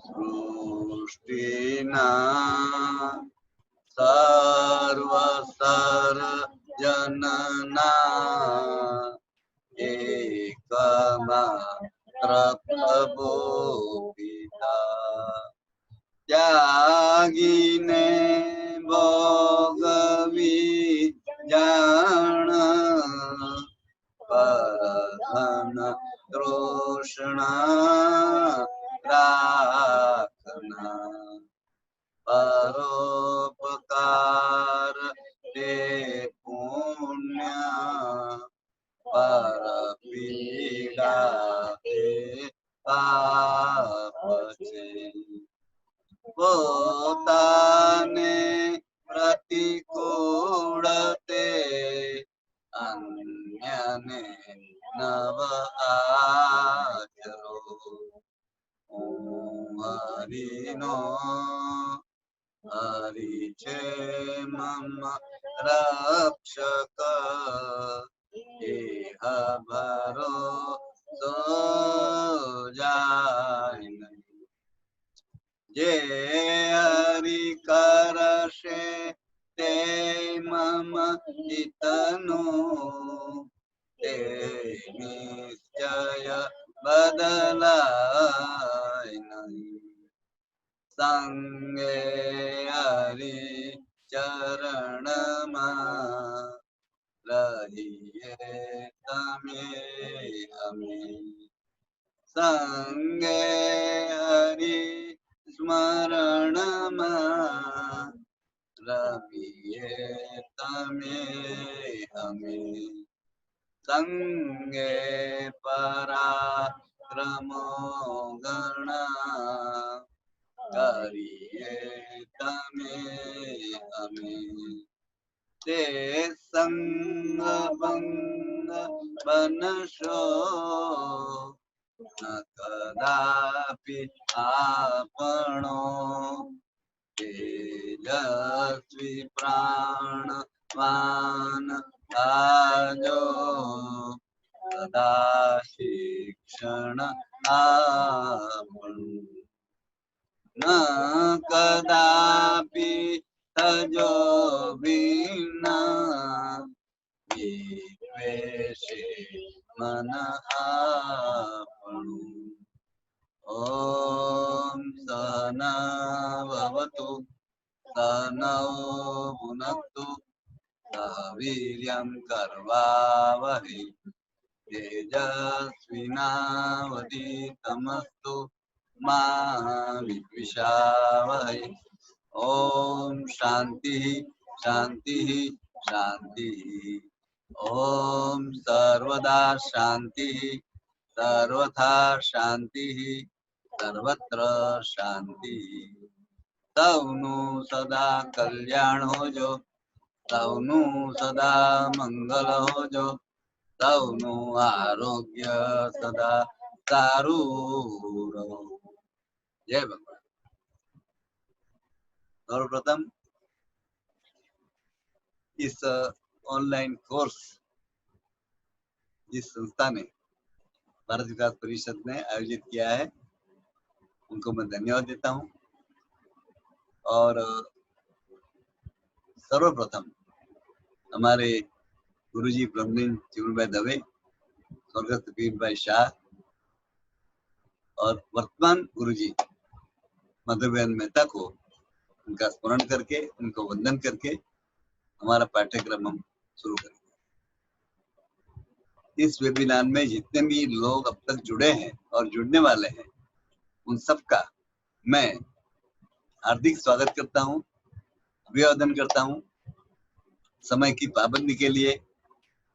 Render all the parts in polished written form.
सृष्टिना सर्वसर्जनना एकमात्र प्रभो पिता त्यागिने भोगवी जान परधन तृष्णा राखना परोपकार ते पुण्य पर पीड़ा ते पाप छे પોતાને પ્રતિકૂળ તે અન્યને નવ આચરો હરિનો હરિ છે મમ રક્ષક એહ ભરોસો જાય નહીં જે હરિ કરશે તે મમ હિતનું તે નિશ્ચય બદલાય નહીં સંગે હરિ ચરણમાં રહીએ તમે અમે સંગે હરિ સ્મરણમાં રમીએ તમે અમે સંગે પરાક્રમો ગણા કરીએ તમે અમે તે સંગ ભંગ બનશો ન કદાપી આપણો તેજસ્વી પ્રાણવાન આજો સદા શિક્ષણ આપણું ન કદાપી થજો વિના વિદ્વેષે મન આપણું ઓમ સહનાવવતુ સહનૌ ભુનક્તુ સહ વીર્યં કર્વાવહૈ તેજસ્વિનાવધીતમસ્તુ મા વિદ્વિષાવહૈ ઓમ શાંતિ શાંતિ શાંતિ ઓમ સર્વદા શાંતિ સર્વથા શાંતિ સર્વત્ર શાંતિ સૌનું સદા કલ્યાણ હોજો સૌનું સદા મંગલ હોજો સૌનું આરોગ્ય સદા સારું રહો જય ભગવાન सर्वप्रथम इस ऑनलाइन कोर्स जिस संस्था ने भारत विकास परिषद ने आयोजित किया है उनको मैं धन्यवाद देता हूं और सर्वप्रथम हमारे गुरुजी ब्रह्मलीन जीवनभाई दवे स्वर्गस्थ पीरभाई शाह और वर्तमान गुरुजी मधुबेन मेहता को उनका स्मरण करके उनको वंदन करके हमारा पाठ्यक्रम हम शुरू करेंगे। इस वेबिनार में जितने भी लोग अब तक जुड़े हैं और जुड़ने वाले हैं उन सबका मैं हार्दिक स्वागत करता हूं, अभिवादन करता हूं। समय की पाबंदी के लिए,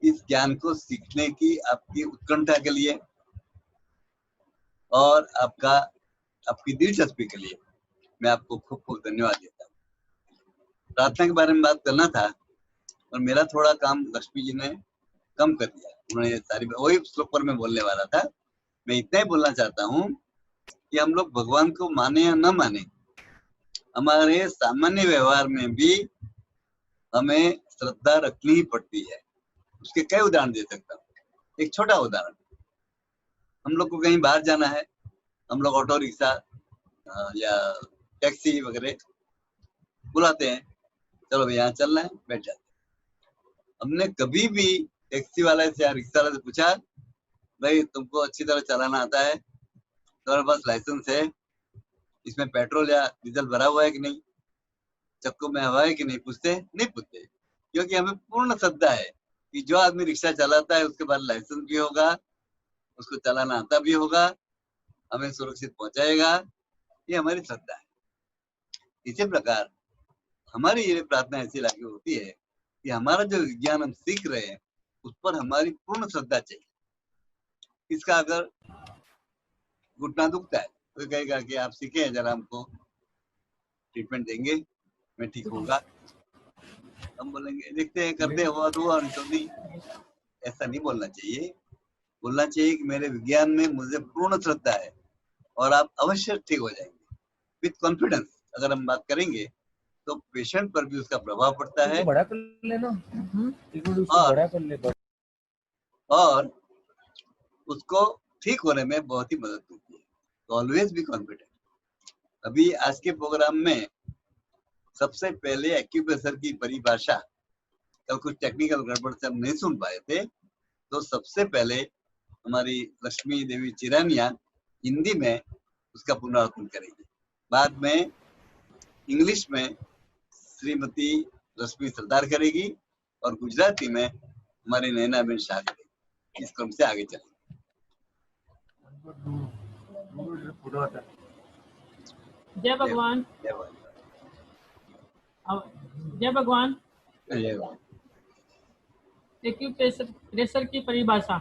इस ज्ञान को सीखने की आपकी उत्कंठा के लिए और आपकी दिलचस्पी के लिए मैं आपको खूब खूब धन्यवाद देता हूँ। प्रार्थना के बारे में बात करना था और मेरा थोड़ा काम लक्ष्मी जी ने कम कर दिया। उन्होंने सारी वही श्लोक पर मैं बोलने वाला था। मैं इतना ही बोलना चाहता हूँ कि हम लोग भगवान को माने या न माने, हमारे सामान्य व्यवहार में भी हमें श्रद्धा रखनी ही पड़ती है। उसके कई उदाहरण दे सकता हूँ। एक छोटा उदाहरण, हम लोग को कहीं बाहर जाना है, हम लोग ऑटो रिक्शा या टैक्सी वगैरह बुलाते हैं, चलो भाई यहाँ चलना है, बैठ जाते हैं। हमने कभी भी टैक्सी वाले से या रिक्शा वाले से पूछा, भाई तुमको अच्छी तरह चलाना आता है, तुम्हारे पास लाइसेंस है, इसमें पेट्रोल या डीजल भरा हुआ है कि नहीं, चक्कों में हवा है कि नहीं, पूछते नहीं पूछते, क्योंकि हमें पूर्ण श्रद्धा है कि जो आदमी रिक्शा चलाता है उसके पास लाइसेंस भी होगा, उसको चलाना आता भी होगा, हमें सुरक्षित पहुंचाएगा, ये हमारी श्रद्धा है। इसी प्रकार हमारी ये प्रार्थना ऐसी लागू होती है कि हमारा जो विज्ञान हम सीख रहे हैं उस पर हमारी पूर्ण श्रद्धा चाहिए। इसका अगर घुटना दुखता है तो कहेगा कि आप सीखे, जरा हमको ट्रीटमेंट देंगे, मैं ठीक होगा। हम बोलेंगे देखते हैं, करते हुआ तो हुआ, नहीं तो नहीं। ऐसा नहीं बोलना चाहिए, बोलना चाहिए कि मेरे विज्ञान में मुझे पूर्ण श्रद्धा है और आप अवश्य ठीक हो जाएंगे। विथ कॉन्फिडेंस अगर हम बात करेंगे तो पेशेंट पर भी उसका प्रभाव पड़ता है, बड़ा कर लेना, बड़ा कर ले, और उसको ठीक होने में बहुत ही मदद मिलती है। तो ऑलवेज बी कॉन्फिडेंट। अभी आज के प्रोग्राम में सबसे पहले एक्यूप्रेशर की परिभाषा, कल कुछ टेक्निकल गड़बड़ से हम नहीं सुन पाए थे, तो सबसे पहले हमारी लक्ष्मी देवी चिरानिया हिंदी में उसका पुनरावृत्तन करेगी, बाद में इंग्लिश में श्रीमती रश्मि सरदार करेगी और गुजराती में हमारी नैनाबेन शाह करेगी। इस क्रम से आगे चलेंगे। जय भगवान। जय भगवान। जय भगवान। जय भगवान। एक्यूप्रेशर की परिभाषा,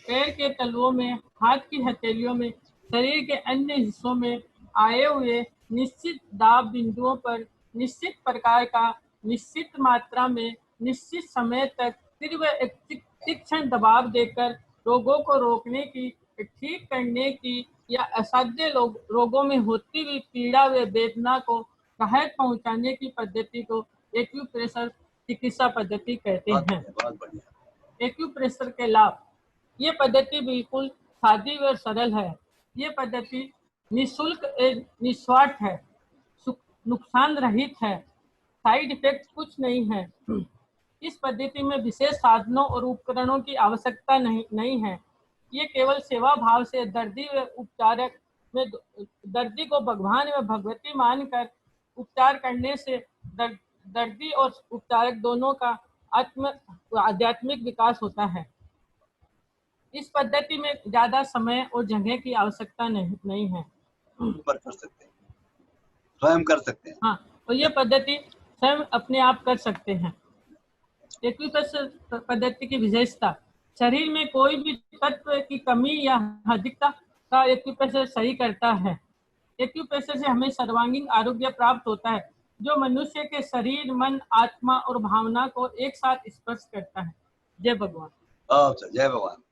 पैर के तलवों में, हाथ की हथेलियों में, शरीर के अन्य हिस्सों में आए हुए निश्चित दाब बिंदुओं पर निश्चित प्रकार का, निश्चित मात्रा में, निश्चित समय तक तीव्र तीक्ष्ण दबाव देकर रोगों को रोकने की, ठीक करने की या असाध्य रोगों में होती हुई पीड़ा व वेदना को राहत पहुंचाने की पद्धति को एक्यूप्रेशर चिकित्सा पद्धति कहते हैं। बहुत बढ़िया। एक्यूप्रेशर के लाभ, ये पद्धति बिल्कुल सादी व सरल है। ये पद्धति निःशुल्क निस्वार्थ है, नुकसान रहित है, साइड इफेक्ट कुछ नहीं है। इस पद्धति में विशेष साधनों और उपकरणों की आवश्यकता नहीं है। ये केवल सेवा भाव से दर्दी व उपचारक में दर्दी को भगवान व भगवती मानकर उपचार करने से दर्दी और उपचारक दोनों का आध्यात्मिक विकास होता है। इस पद्धति में ज्यादा समय और जगह की आवश्यकता नहीं है। कर सकते हैं, स्वयं कर सकते हैं। हाँ, और ये पद्धति स्वयं अपने आप कर सकते हैं। एक्यूप्रेशर पद्धति की विशेषता, शरीर में कोई भी तत्व की कमी या अधिकता का एक्यूप्रेशर सही करता है। एक्यूप्रेशर से हमें सर्वांगीण आरोग्य प्राप्त होता है, जो मनुष्य के शरीर, मन, आत्मा और भावना को एक साथ स्पर्श करता है। जय भगवान। जय भगवान।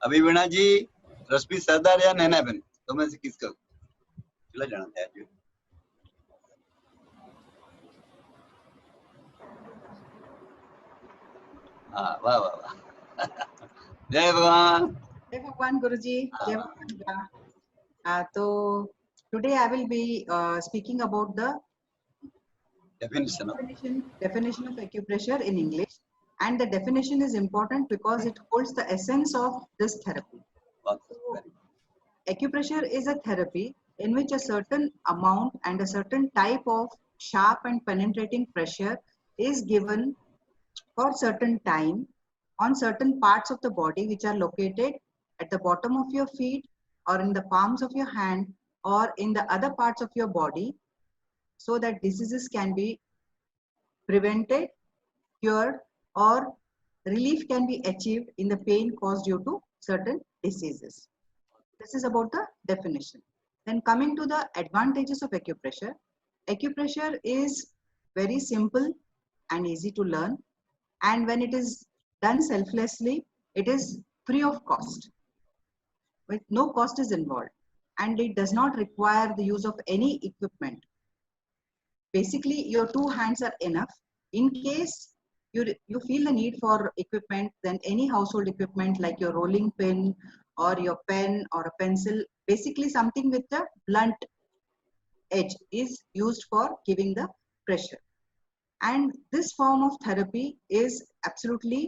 अभी वीणा जी, रश्मि सरदार या नैनाबेन, तो में से किसका चला जाना था आज? हाँ, वाह वाह वाह। जय भगवान। जय भगवान गुरुजी। जय भगवान। तो today I will be speaking about the definition of acupressure in English, and the definition is important because it holds the essence of this therapy. So, acupressure is a therapy in which a certain amount and a certain type of sharp and penetrating pressure is given for certain time on certain parts of the body which are located at the bottom of your feet or in the palms of your hand or in the other parts of your body, so that diseases can be prevented, cured, or relief can be achieved in the pain caused due to certain diseases. This is about the definition. Then coming to the advantages of acupressure. Acupressure is very simple and easy to learn, and when it is done selflessly, it is free of cost. With no cost is involved, and it does not require the use of any equipment. Basically, your two hands are enough. In case you feel the need for equipment, then any household equipment like your rolling pin or your pen or a pencil, basically something with a blunt edge is used for giving the pressure. And this form of therapy is absolutely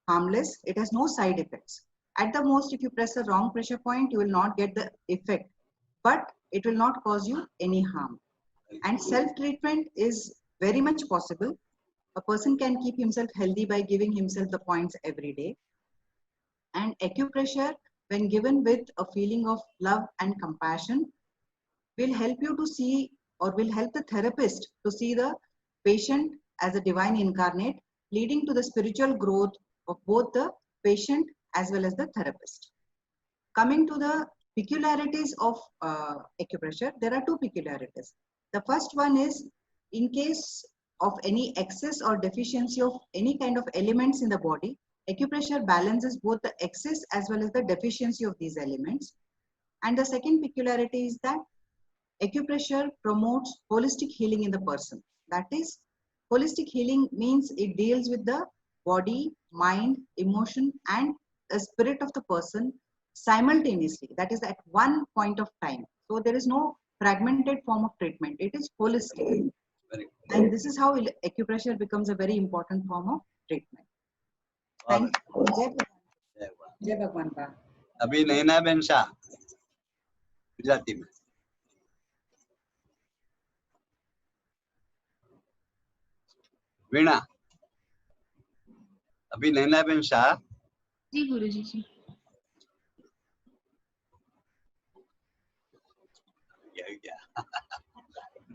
harmless. It has no side effects. At the most, if you press a wrong pressure point, you will not get the effect, but it will not cause you any harm. And self-treatment is very much possible. A person can keep himself healthy by giving himself the points every day. And acupressure, when given with a feeling of love and compassion, will help you to see, or will help the therapist to see the patient as a divine incarnate, leading to the spiritual growth of both the patient as well as the therapist. Coming to the peculiarities of acupressure, there are two peculiarities. The first one is, in case of any excess or deficiency of any kind of elements in the body, acupressure balances both the excess as well as the deficiency of these elements. And the second peculiarity is that acupressure promotes holistic healing in the person. That is, holistic healing means it deals with the body, mind, emotion, and the spirit of the person simultaneously. That is at one point of time. So there is no fragmented form of treatment. It is holistic. And this is how acupressure becomes a very important form of treatment. Thank you. Jai Bhagwan Ba. अभी नैनाबेन शाह गुजराती में. वीणा. अभी नैनाबेन शाह. जी गुरुजी जी.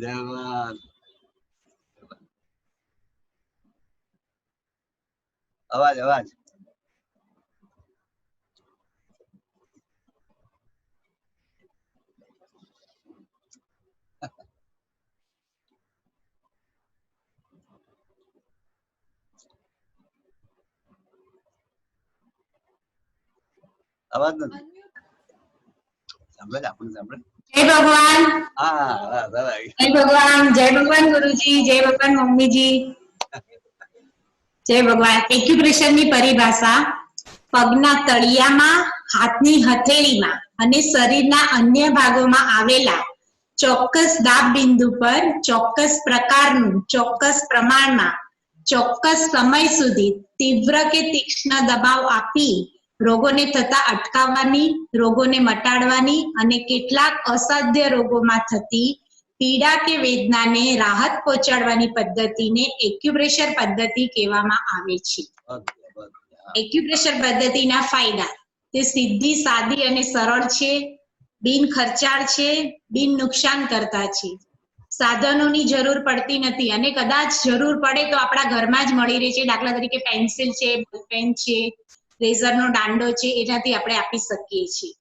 जवान. आवाज आवाज. आवाज નથી. સાંભળે આપણને સાંભળે. जय भगवान. હા બરાબર. जय भगवान गुरुजी, जय भगवान मम्मीजी. જય ભગવાન. એક્યુપ્રેશરની પરિભાષા પગના તળિયામાં, હાથની હથેળીમાં અને શરીરના અન્ય ભાગોમાં આવેલા ચોક્કસ દાબ બિંદુ પર ચોક્કસ પ્રકારનું, ચોક્કસ પ્રમાણમાં, ચોક્કસ સમય સુધી તીવ્ર કે તીક્ષ્ણ દબાવ આપી રોગોને થતા અટકાવવાની, રોગોને મટાડવાની અને કેટલાક અસાધ્ય રોગોમાં થતી પીડા કે વેદનાને રાહત પહોંચાડવાની પદ્ધતિને એક્યુપ્રેશર પદ્ધતિ કહેવામાં આવે છે. એક્યુપ્રેશર પદ્ધતિના ફાયદા: તે સીધી, સાદી અને સરળ છે, બિન ખર્ચાળ છે, બિન નુકસાન કરતા છે, સાધનોની જરૂર પડતી નથી અને કદાચ જરૂર પડે તો આપણા ઘરમાં જ મળી રહે છે. દાખલા તરીકે પેન્સિલ છે, પેન છે, રેઝરનો દાંડો છે, એનાથી આપણે આપી શકીએ છીએ.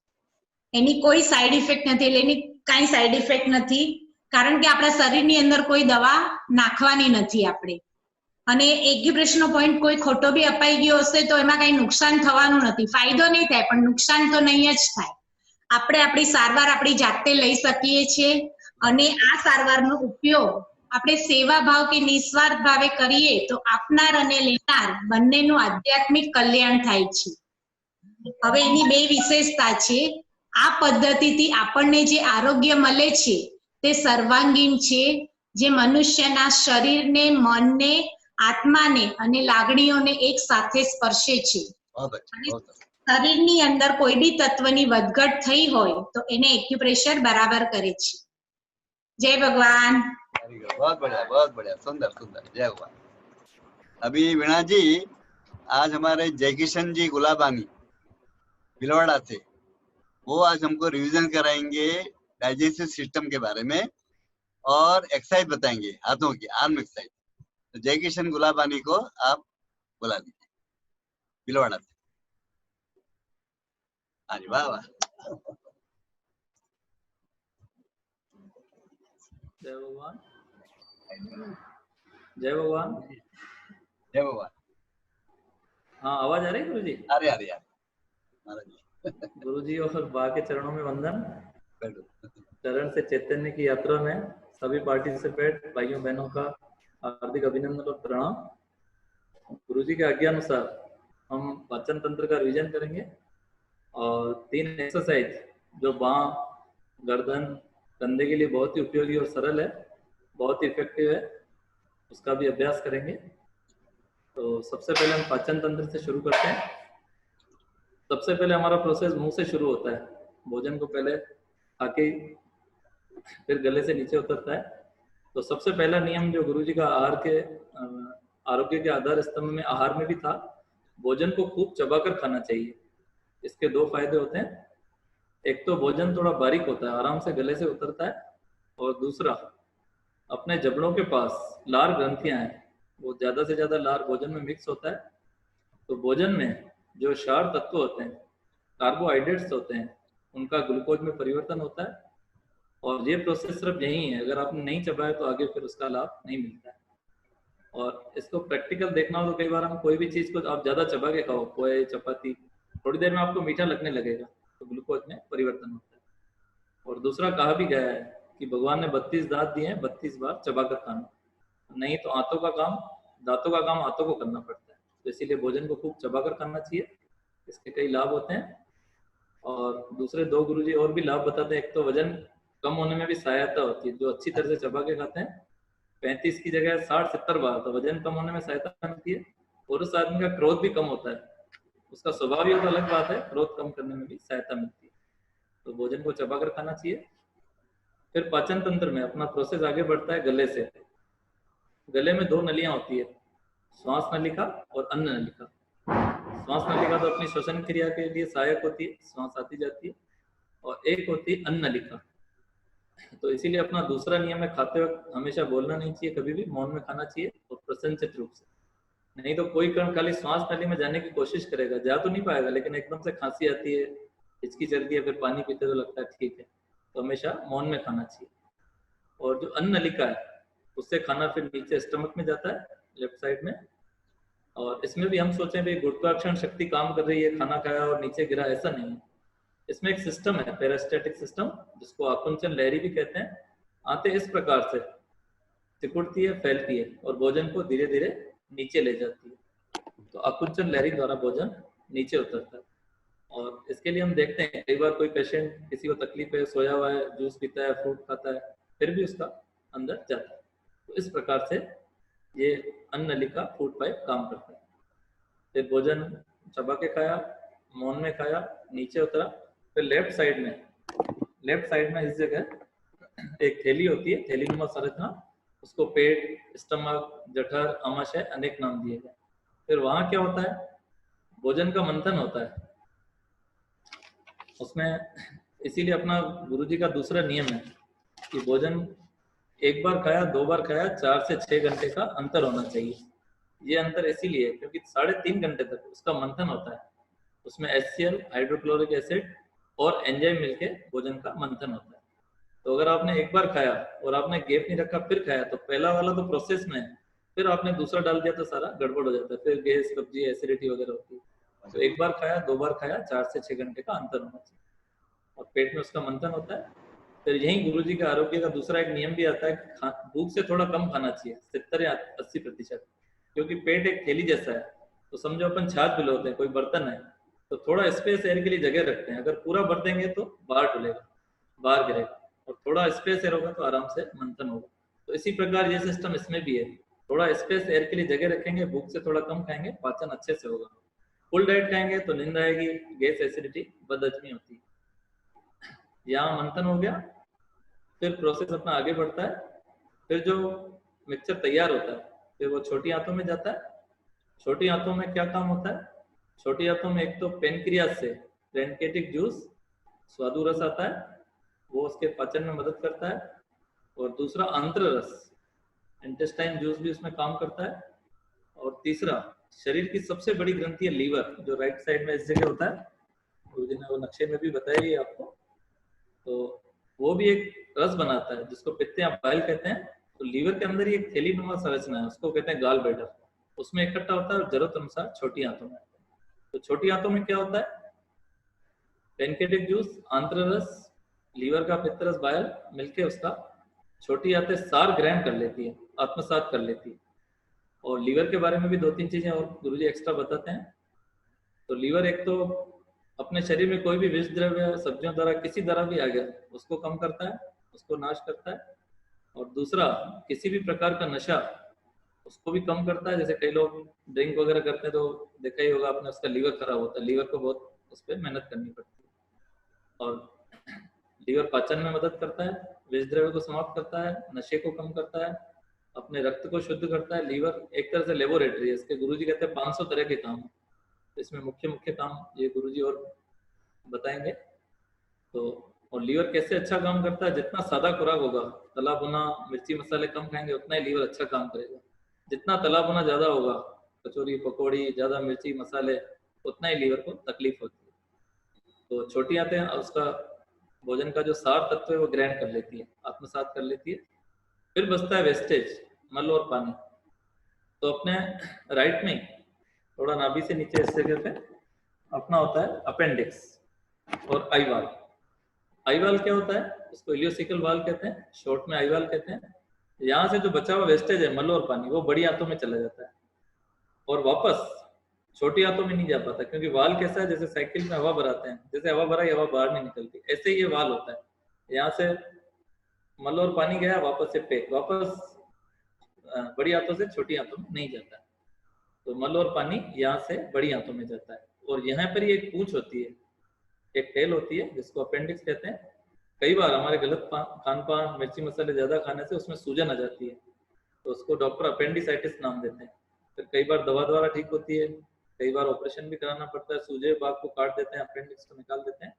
એની કોઈ સાઈડ ઇફેક્ટ નથી, એટલે એની કાંઈ સાઈડ ઇફેક્ટ નથી, કારણ કે આપણા શરીરની અંદર કોઈ દવા નાખવાની નથી આપણે. અને એક્યુપ્રેશરનો પોઈન્ટ કોઈ ખોટો બી અપાઈ ગયો હશે તો એમાં કઈ નુકસાન થવાનું નથી. ફાયદો નહીં થાય પણ નુકસાન તો નહીં જ થાય. આપણે આપણી સારવાર આપણી જાતે લઈ શકીએ છીએ અને આ સારવારનો ઉપયોગ આપણે સેવા ભાવ કે નિસ્વાર્થ ભાવે કરીએ તો આપનાર અને લેનાર બંનેનું આધ્યાત્મિક કલ્યાણ થાય છે. હવે એની બે વિશેષતા છે. આ પદ્ધતિથી આપણને જે આરોગ્ય મળે છે તે સર્વાંગીણ છે, જે મનુષ્યના શરીરને, મનને, આત્માને અને લાગણીઓને એક સાથે સ્પર્શે છે. શરીરની અંદર કોઈ બી તત્વની વધઘટ થઈ હોય તો એને એક્યુપ્રેશર બરાબર કરે છે. जय भगवान. बहुत बढ़िया, सुंदर सुंदर. जय भगवान. अभी वीणा जी, आज हमारे जयकिशन जी गुलाबानी भिलवाड़ा से, वो आज हमको रिवीजन कराएंगे डाइजेस्टिव सिस्टम के बारे में और एक्सरसाइज बताएंगे, हाथों की आर्म एक्सरसाइज. तो जयकिशन गुलाबानी को आप बुला दीजिए भिलवाड़ा से. हाँ जी, वाह वाह. जय भगवान. जय भगवान. जय भगवान. हाँ, आवाज आ रही है गुरुजी? अरे अरे यार महाराज गुरुजी और बा के चरणों में वंदन. चरण से चैतन्य की यात्रा में सभी पार्टिसिपेंट भाइयों बहनों का हार्दिक अभिनंदन और प्रणाम. गुरुजी के आज्ञा अनुसार हम पाचन तंत्र का रिवीजन करेंगे और 3 एक्सरसाइज जो बाँ, गर्दन कंधे के लिए बहुत ही उपयोगी और सरल है, बहुत ही इफेक्टिव है, उसका भी अभ्यास करेंगे। तो सबसे पहले हम पाचन तंत्र से शुरू करते हैं। सबसे पहले हमारा प्रोसेस मुंह से शुरू होता है। भोजन को पहले खाके फिर गले से नीचे उतरता है। तो सबसे पहला नियम जो गुरुजी का आहार के आरोग्य के आधार स्तंभ में आहार में भी था, भोजन को खूब चबाकर खाना चाहिए। इसके दो फायदे होते हैं, एक तो भोजन थोड़ा बारीक होता है, आराम से गले से उतरता है, और दूसरा अपने जबड़ों के पास लार ग्रंथियां हैं, वो ज्यादा से ज्यादा लार भोजन में मिक्स होता है। तो भोजन में जो क्षार तत्व होते हैं, कार्बोहाइड्रेट्स होते हैं, उनका ग्लूकोज में परिवर्तन होता है, और ये प्रोसेस सिर्फ यही है। अगर आपने नहीं चबाया तो आगे फिर उसका लाभ नहीं मिलता है। और इसको प्रैक्टिकल देखना हो तो कई बार हम कोई भी चीज को आप ज्यादा चबा के खाओ, पोहे चपाती, थोड़ी देर में आपको मीठा लगने लगेगा, तो ग्लूकोज में परिवर्तन होता है। और दूसरा कहा भी गया है कि भगवान ने 32 दांत दिए हैं, 32 बार चबाकर खाना, नहीं तो दांतों का काम हाथों को करना पड़ता है। तो इसीलिए भोजन को खूब चबाकर खाना चाहिए, इसके कई लाभ होते हैं। और दूसरे दो गुरुजी और भी लाभ बताते हैं। एक तो वजन कम होने में भी सहायता होती है, जो अच्छी तरह से चबा के खाते हैं 35 की जगह 60-70 बार, तो वजन कम होने में सहायता मिलती है। और उस आदमी का क्रोध भी कम होता है, उसका स्वभाव ही अलग बात है, क्रोध कम करने में भी सहायता मिलती है। तो भोजन को चबाकर खाना चाहिए। फिर पाचन तंत्र में अपना प्रोसेस आगे बढ़ता है गले से। गले में दो नलियां होती है, श्वास नलिका और अन्न नलिका। श्वास नलिका तो अपनी श्वसन क्रिया के लिए सहायक होती है, श्वास आती जाती है, और एक होती है अन्न नलिका। तो इसीलिए अपना दूसरा नियम है, खाते वक्त हमेशा बोलना नहीं चाहिए, कभी भी मौन में खाना चाहिए और प्रसन्नचित रूप से। नहीं तो कोई कण खाली श्वास नली में जाने की कोशिश करेगा, जा तो नहीं पाएगा, लेकिन एकदम से खांसी आती है, हिचकी चलती है, फिर पानी पीते तो लगता है ठीक है। तो हमेशा मौन में खाना चाहिए। और जो अन्न नलिका है, उससे खाना फिर नीचे स्टमक में जाता है, लेफ्ट साइड में। और इसमें भी हम सोचें भाई गुरुत्वाकर्षण शक्ति काम कर रही है, खाना खाया और नीचे गिरा, ऐसा नहीं है। इसमें एक सिस्टम है, पेरास्टैटिक सिस्टम, जिसको आकुंचन लहरी भी कहते हैं। आते इस प्रकार से सिकुड़ती है, फैलती है, और भोजन को धीरे धीरे नीचे ले जाती है। तो आकुंचन लहरी द्वारा भोजन नीचे उतरता है। और इसके लिए हम देखते हैं कई बार कोई पेशेंट, किसी को तकलीफ है, सोया हुआ है, जूस पीता है, फ्रूट खाता है, फिर भी उसका अंदर जाता है। तो इस प्रकार से ये अन्न नलिका फूड पाइप काम करता है। फिर भोजन चबा के खाया, मौन में खाया, नीचे उतरा। फिर लेफ्ट साइड में इस जगह एक थैली होती है, थैली नुमा संरचना, उसको पेट, स्टमक, जठर, आमाशय, अनेक नाम दिए गए। फिर वहां क्या होता है, भोजन का मंथन होता है उसमें। इसीलिए अपना गुरुजी का दूसरा नियम है कि भोजन एक बार खाया, 2 बार खाया, 4 से 6 घंटे का अंतर होना चाहिए। ये अंतर इसीलिए क्योंकि 3.5 घंटे तक उसका मंथन होता है। उसमें HCl, हाइड्रोक्लोरिक एसिड और एंजाइम मिलके भोजन का मंथन होता है। तो अगर आपने एक बार खाया और आपने गैप नहीं रखा फिर खाया, तो पहला वाला तो प्रोसेस में है, फिर आपने दूसरा डाल दिया तो सारा गड़बड़ हो जाता है, फिर गैस, कब्जी, एसिडिटी वगैरह होती है। तो एक बार खाया, 2 बार खाया, 4 से 6 घंटे का अंतर होना चाहिए, और पेट में उसका मंथन होता है। फिर यही गुरुजी के आरोग्य का दूसरा एक नियम भी आता है कि भूख से थोड़ा कम खाना चाहिए, 70 या 80%, क्योंकि पेट एक थैली जैसा है। तो समझो अपन छाछ भिगोते हैं, कोई बर्तन है, तो थोड़ा स्पेस एयर के लिए जगह रखते हैं। अगर पूरा भर देंगे तो बाहर डुलेगा, बाहर गिरेगा, और थोड़ा स्पेस एयर होगा तो आराम से मंथन होगा। तो इसी प्रकार ये सिस्टम इसमें भी है, थोड़ा स्पेस एयर के लिए जगह रखेंगे, भूख से थोड़ा कम खाएंगे, पाचन अच्छे से होगा। फुल डाइट खाएंगे तो नींद आएगी, गैस, एसिडिटी, बदहजमी होती है। यहाँ मंथन हो गया। फिर प्रोसेस अपना आगे बढ़ता है। फिर जो मिक्सचर तैयार होता है फिर वो छोटी आंतों में जाता है। छोटी आंतों में क्या काम होता है, छोटी आंतों में एक तो पेनक्रियास से पैनक्रियाटिक जूस, स्वादु रस आता है, वो उसके पाचन में मदद करता है। और दूसरा आंत्र रस, इंटेस्टाइन जूस भी उसमें काम करता है। और तीसरा शरीर की सबसे बड़ी ग्रंथि है लीवर, जो राइट साइड में इस जगह होता है, गुरुजी ने वो नक्शे में भी बताया ही आपको। तो वो भी एक रस बनाता है जिसको पित्त या बाइल कहते हैं। तो लीवर के अंदर ही एक थैली नुमा संरचना है, उसको कहते हैं गाल ब्लैडर, उसमें इकट्ठा होता है और जरूरत अनुसार छोटी आंतों में। तो छोटी आंतों में क्या होता है, पैनक्रियाटिक जूस, आंत्र रस, लीवर का पित्त रस, बाइल मिलके उसका छोटी आंतें सार ग्रहण कर लेती है, आत्मसात कर लेती है। और लीवर के बारे में भी 2-3 चीजें और गुरुजी एक्स्ट्रा बताते हैं। तो लीवर एक तो अपने शरीर में कोई भी विष द्रव्य सब्जियों द्वारा किसी तरह भी आ गया उसको कम करता है, उसको नाश करता है। और दूसरा, किसी भी प्रकार का नशा उसको भी कम करता है। जैसे कई लोग ड्रिंक वगैरह करते हैं तो देखा ही होगा आपने, उसका लीवर खराब होता है, लीवर को बहुत उस पर मेहनत करनी पड़ती है। और लीवर पाचन में मदद करता है, विष द्रव्य को समाप्त करता है, नशे को कम करता है, अपने रक्त को शुद्ध करता है। लीवर एक तरह से लेबोरेटरी है, इसके गुरुजी कहते हैं 500 तरह के काम। तो इसमें मुख्य मुख्य काम ये गुरुजी और बताएंगे। तो और लीवर कैसे अच्छा काम करता है, जितना सादा खुराक होगा, तला भुना मिर्ची मसाले कम खाएंगे, उतना ही लीवर अच्छा काम करेगा। जितना तला भुना ज्यादा होगा, कचौरी पकौड़ी ज्यादा मिर्ची मसाले, उतना ही लीवर को तकलीफ होती है। तो छोटी आंतें उसका भोजन का जो सार तत्व है वो ग्रहण कर लेती है, आत्मसात कर लेती है। फिर बचता है वेस्टेज, मल और पानी। तो अपने राइट में थोड़ा नाभि से नीचे इस जगह पे अपना होता है अपेंडिक्स और आई वाल। आई वाल क्या होता है, उसको इलियोसिकल वाल कहते हैं, शॉर्ट में आई वाल कहते हैं। यहाँ से जो बचा हुआ वेस्टेज है, मल और पानी, वो बड़ी आंतों में चला जाता है और वापस छोटी आंतों में नहीं जा पाता। क्योंकि वाल कैसा है, जैसे साइकिल में हवा भराते हैं, जैसे हवा भराई हवा बाहर नहीं निकलती, ऐसे ही ये वाल होता है। यहाँ से मल और पानी गया, वापस से पेट, वापस बड़ी आंतों से छोटी आंतों में नहीं जाता है। तो मल और पानी यहाँ से बड़ी आंतों में जाता है। और यहाँ पर ये एक पूंछ होती है, एक टेल होती है, जिसको अपेंडिक्स कहते हैं। कई बार हमारे गलत खान पान, मिर्ची मसाले ज्यादा खाने से उसमें सूजन आ जाती है, तो उसको डॉक्टर अपेंडिसाइटिस नाम देते हैं। फिर कई बार दवा द्वारा ठीक होती है, कई बार ऑपरेशन भी कराना पड़ता है, सूजे भाग को काट देते हैं, अपेंडिक्स को निकाल देते हैं।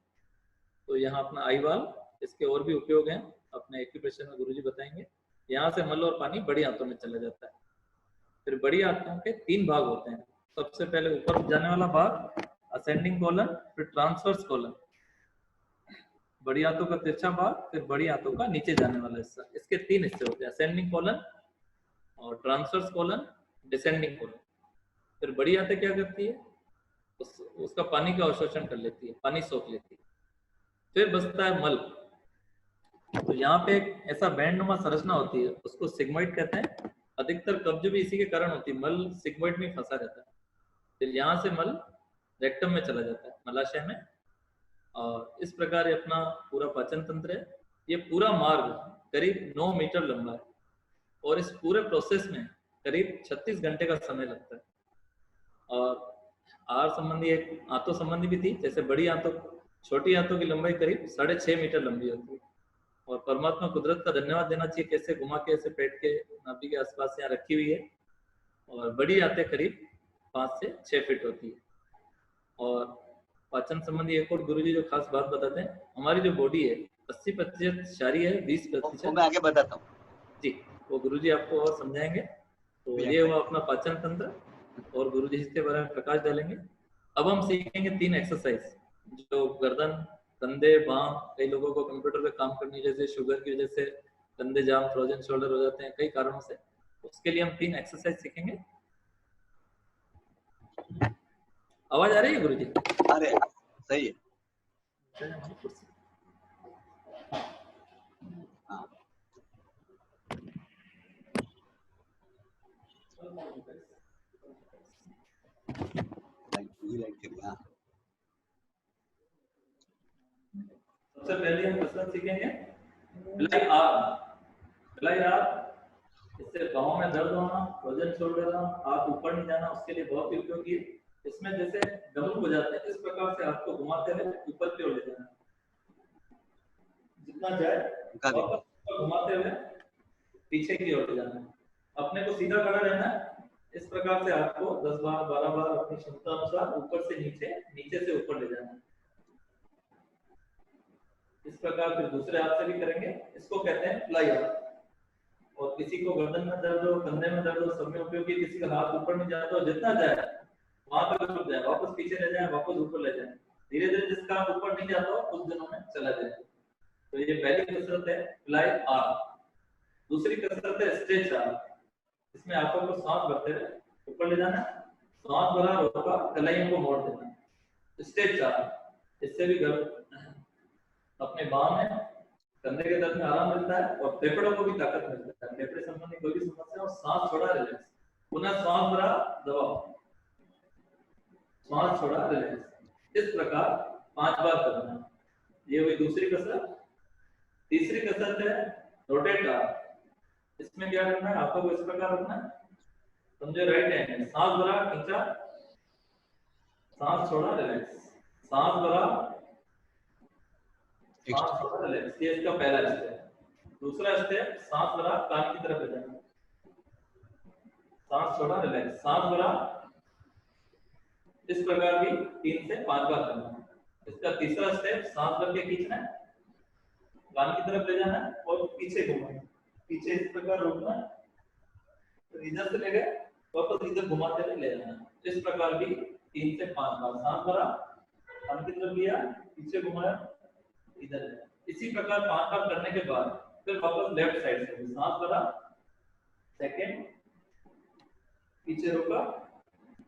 तो यहाँ अपना आई वाल, इसके और भी उपयोग हैं, अपने एक्यूप्रेशर में गुरुजी बताएंगे। यहाँ से मल और पानी बड़ी आंतों में चला जाता है। फिर बड़ी आंतों के 3 भाग होते हैं। सबसे पहले ऊपर जाने वाला भाग असेंडिंग कॉलन, फिर ट्रांसवर्स कॉलन, बड़ी आंतों का तिरछा भाग, फिर बड़ी आंतों का नीचे जाने वाला हिस्सा। इसके 3 हिस्से होते हैं, असेंडिंग कॉलन और ट्रांसवर्स कॉलन, डिसेंडिंग कॉलन। फिर बड़ी आंतें क्या करती है, उसका पानी का अवशोषण कर लेती है, पानी सोख लेती है। फिर बचता है मल। तो यहाँ पे एक ऐसा बैंडनुमा संरचना होती है, उसको सिग्मोइड कहते हैं। अधिकतर कब्ज भी इसी के कारण होती है, मल सिग्मोइड में फंसा रहता है। फिर यहाँ से मल रेक्टम में चला जाता है, मलाशय में। और इस प्रकार ये अपना पूरा पाचन तंत्र है। ये पूरा मार्ग करीब 9 मीटर लंबा है और इस पूरे प्रोसेस में करीब 36 घंटे का समय लगता है। और आहार संबंधी एक आंतों संबंधी भी थी, जैसे बड़ी आंतों, छोटी आंतों की लंबाई करीब 6.5 मीटर लंबी होती है। और परमात्मा कुदरत का धन्यवाद देना चाहिए, कैसे घुमा के ऐसे पेट के नाभि के आसपास यहाँ रखी हुई है। और बड़ी आंतें करीब 5 से 6 फीट होती है। और पाचन संबंधी एक और गुरुजी जो खास बात बताते हैं, हमारी जो बॉडी है 80% क्षारीय है, 20% मैं आगे बताता हूँ जी, वो गुरुजी आपको और समझाएंगे। तो ये हुआ अपना पाचन तंत्र और गुरुजी इसके बारे में प्रकाश डालेंगे। अब हम सीखेंगे 3 एक्सरसाइज, जो गर्दन, कंधे, बांह, कई लोगों को कंप्यूटर पे काम करने जैसे शुगर की वजह से कंधे जाम, फ्रोजन शोल्डर हो जाते हैं कई कारणों से, उसके लिए हम 3 एक्सरसाइज सीखेंगे। आवाज आ रही है गुरुजी? अरे सही है। हाँ। सबसे पहले हम कसरत सीखेंगे फ्लाई आर्म। फ्लाई आर्म, इससे बाहों में दर्द होना, वजन छोड़ देना, हाथ ऊपर नहीं जाना, उसके लिए बहुत ही उपयोगी है। इसमें जैसे डबल हो जाते हैं, इस प्रकार से हाथ को घुमाते हुए ऊपर की ओर ले जाना, जितना जाए वापस घुमाते हुए पीछे की ओर ले जाना। अपने को सीधा खड़ा रहना है, इस प्रकार से हाथ को 10 बार 12 बार अपनी क्षमता अनुसार ऊपर से नीचे, नीचे से ऊपर ले जाना। इस प्रकार फिर दूसरे हाथ से भी करेंगे, इसको कहते हैं फ्लाई आर्म। और किसी को गर्दन में दर्द हो, कंधे में दर्द हो, सब में उपयोगी। किसी का हाथ ऊपर नहीं जाता हो, जितना जाए वहां तक रुक जाए, वापस पीछे ले जाए, वापस ऊपर ले जाए, धीरे धीरे जिसका हाथ ऊपर नहीं जाता हो कुछ दिनों में चला जाए। तो ये पहली कसरत है फ्लाई आर्म। दूसरी कसरत है स्ट्रेच आर्म। इसमें हाथों को सांस भरते हुए ऊपर ले जाना, सांस भरा रोका, कलाइयों को मोड़ देना, स्ट्रेच आर्म। इससे भी अपने बांह में, कंधे के दर्द में आराम मिलता है और फेफड़ों को भी ताकत मिलता है। फेफड़े संबंधी कोई भी समस्या हो, सांस छोड़ा रिलैक्स, पुनः सांस भरा दबाओ, सांस छोड़ा रिलैक्स। इस प्रकार 5 बार करना। ये हुई दूसरी कसरत। तीसरी कसरत है रोटेट आर्म। इसमें क्या करना है आपको, इस प्रकार रखना है, समझे, राइट हैंड, सांस भरा खींचा, सांस छोड़ा रिलैक्स, सांस भरा, सांस छोड़ा रिलैक्स। ये इसका पहला स्टेप। दूसरा स्टेप, सांस भरा कान की तरफ ले जाना, सांस छोड़ा रिलैक्स, सांस भरा। इस प्रकार भी 3 से 5 बार करना है। इसका तीसरा स्टेप, सांस भर के खींचना है, कान की तरफ ले जाना है और पीछे घुमाना, पीछे इस प्रकार रोकना, तो इधर से ले गए वापस इधर घुमाते हुए ले जाना। इस प्रकार भी 3 से 5 बार, सांस भरा, कान की तरफ लिया, पीछे घुमाया, इधर। इसी प्रकार 5 बार करने के बाद फिर वापस लेफ्ट साइड से सांस भरा, सेकंड, पीछे रोका,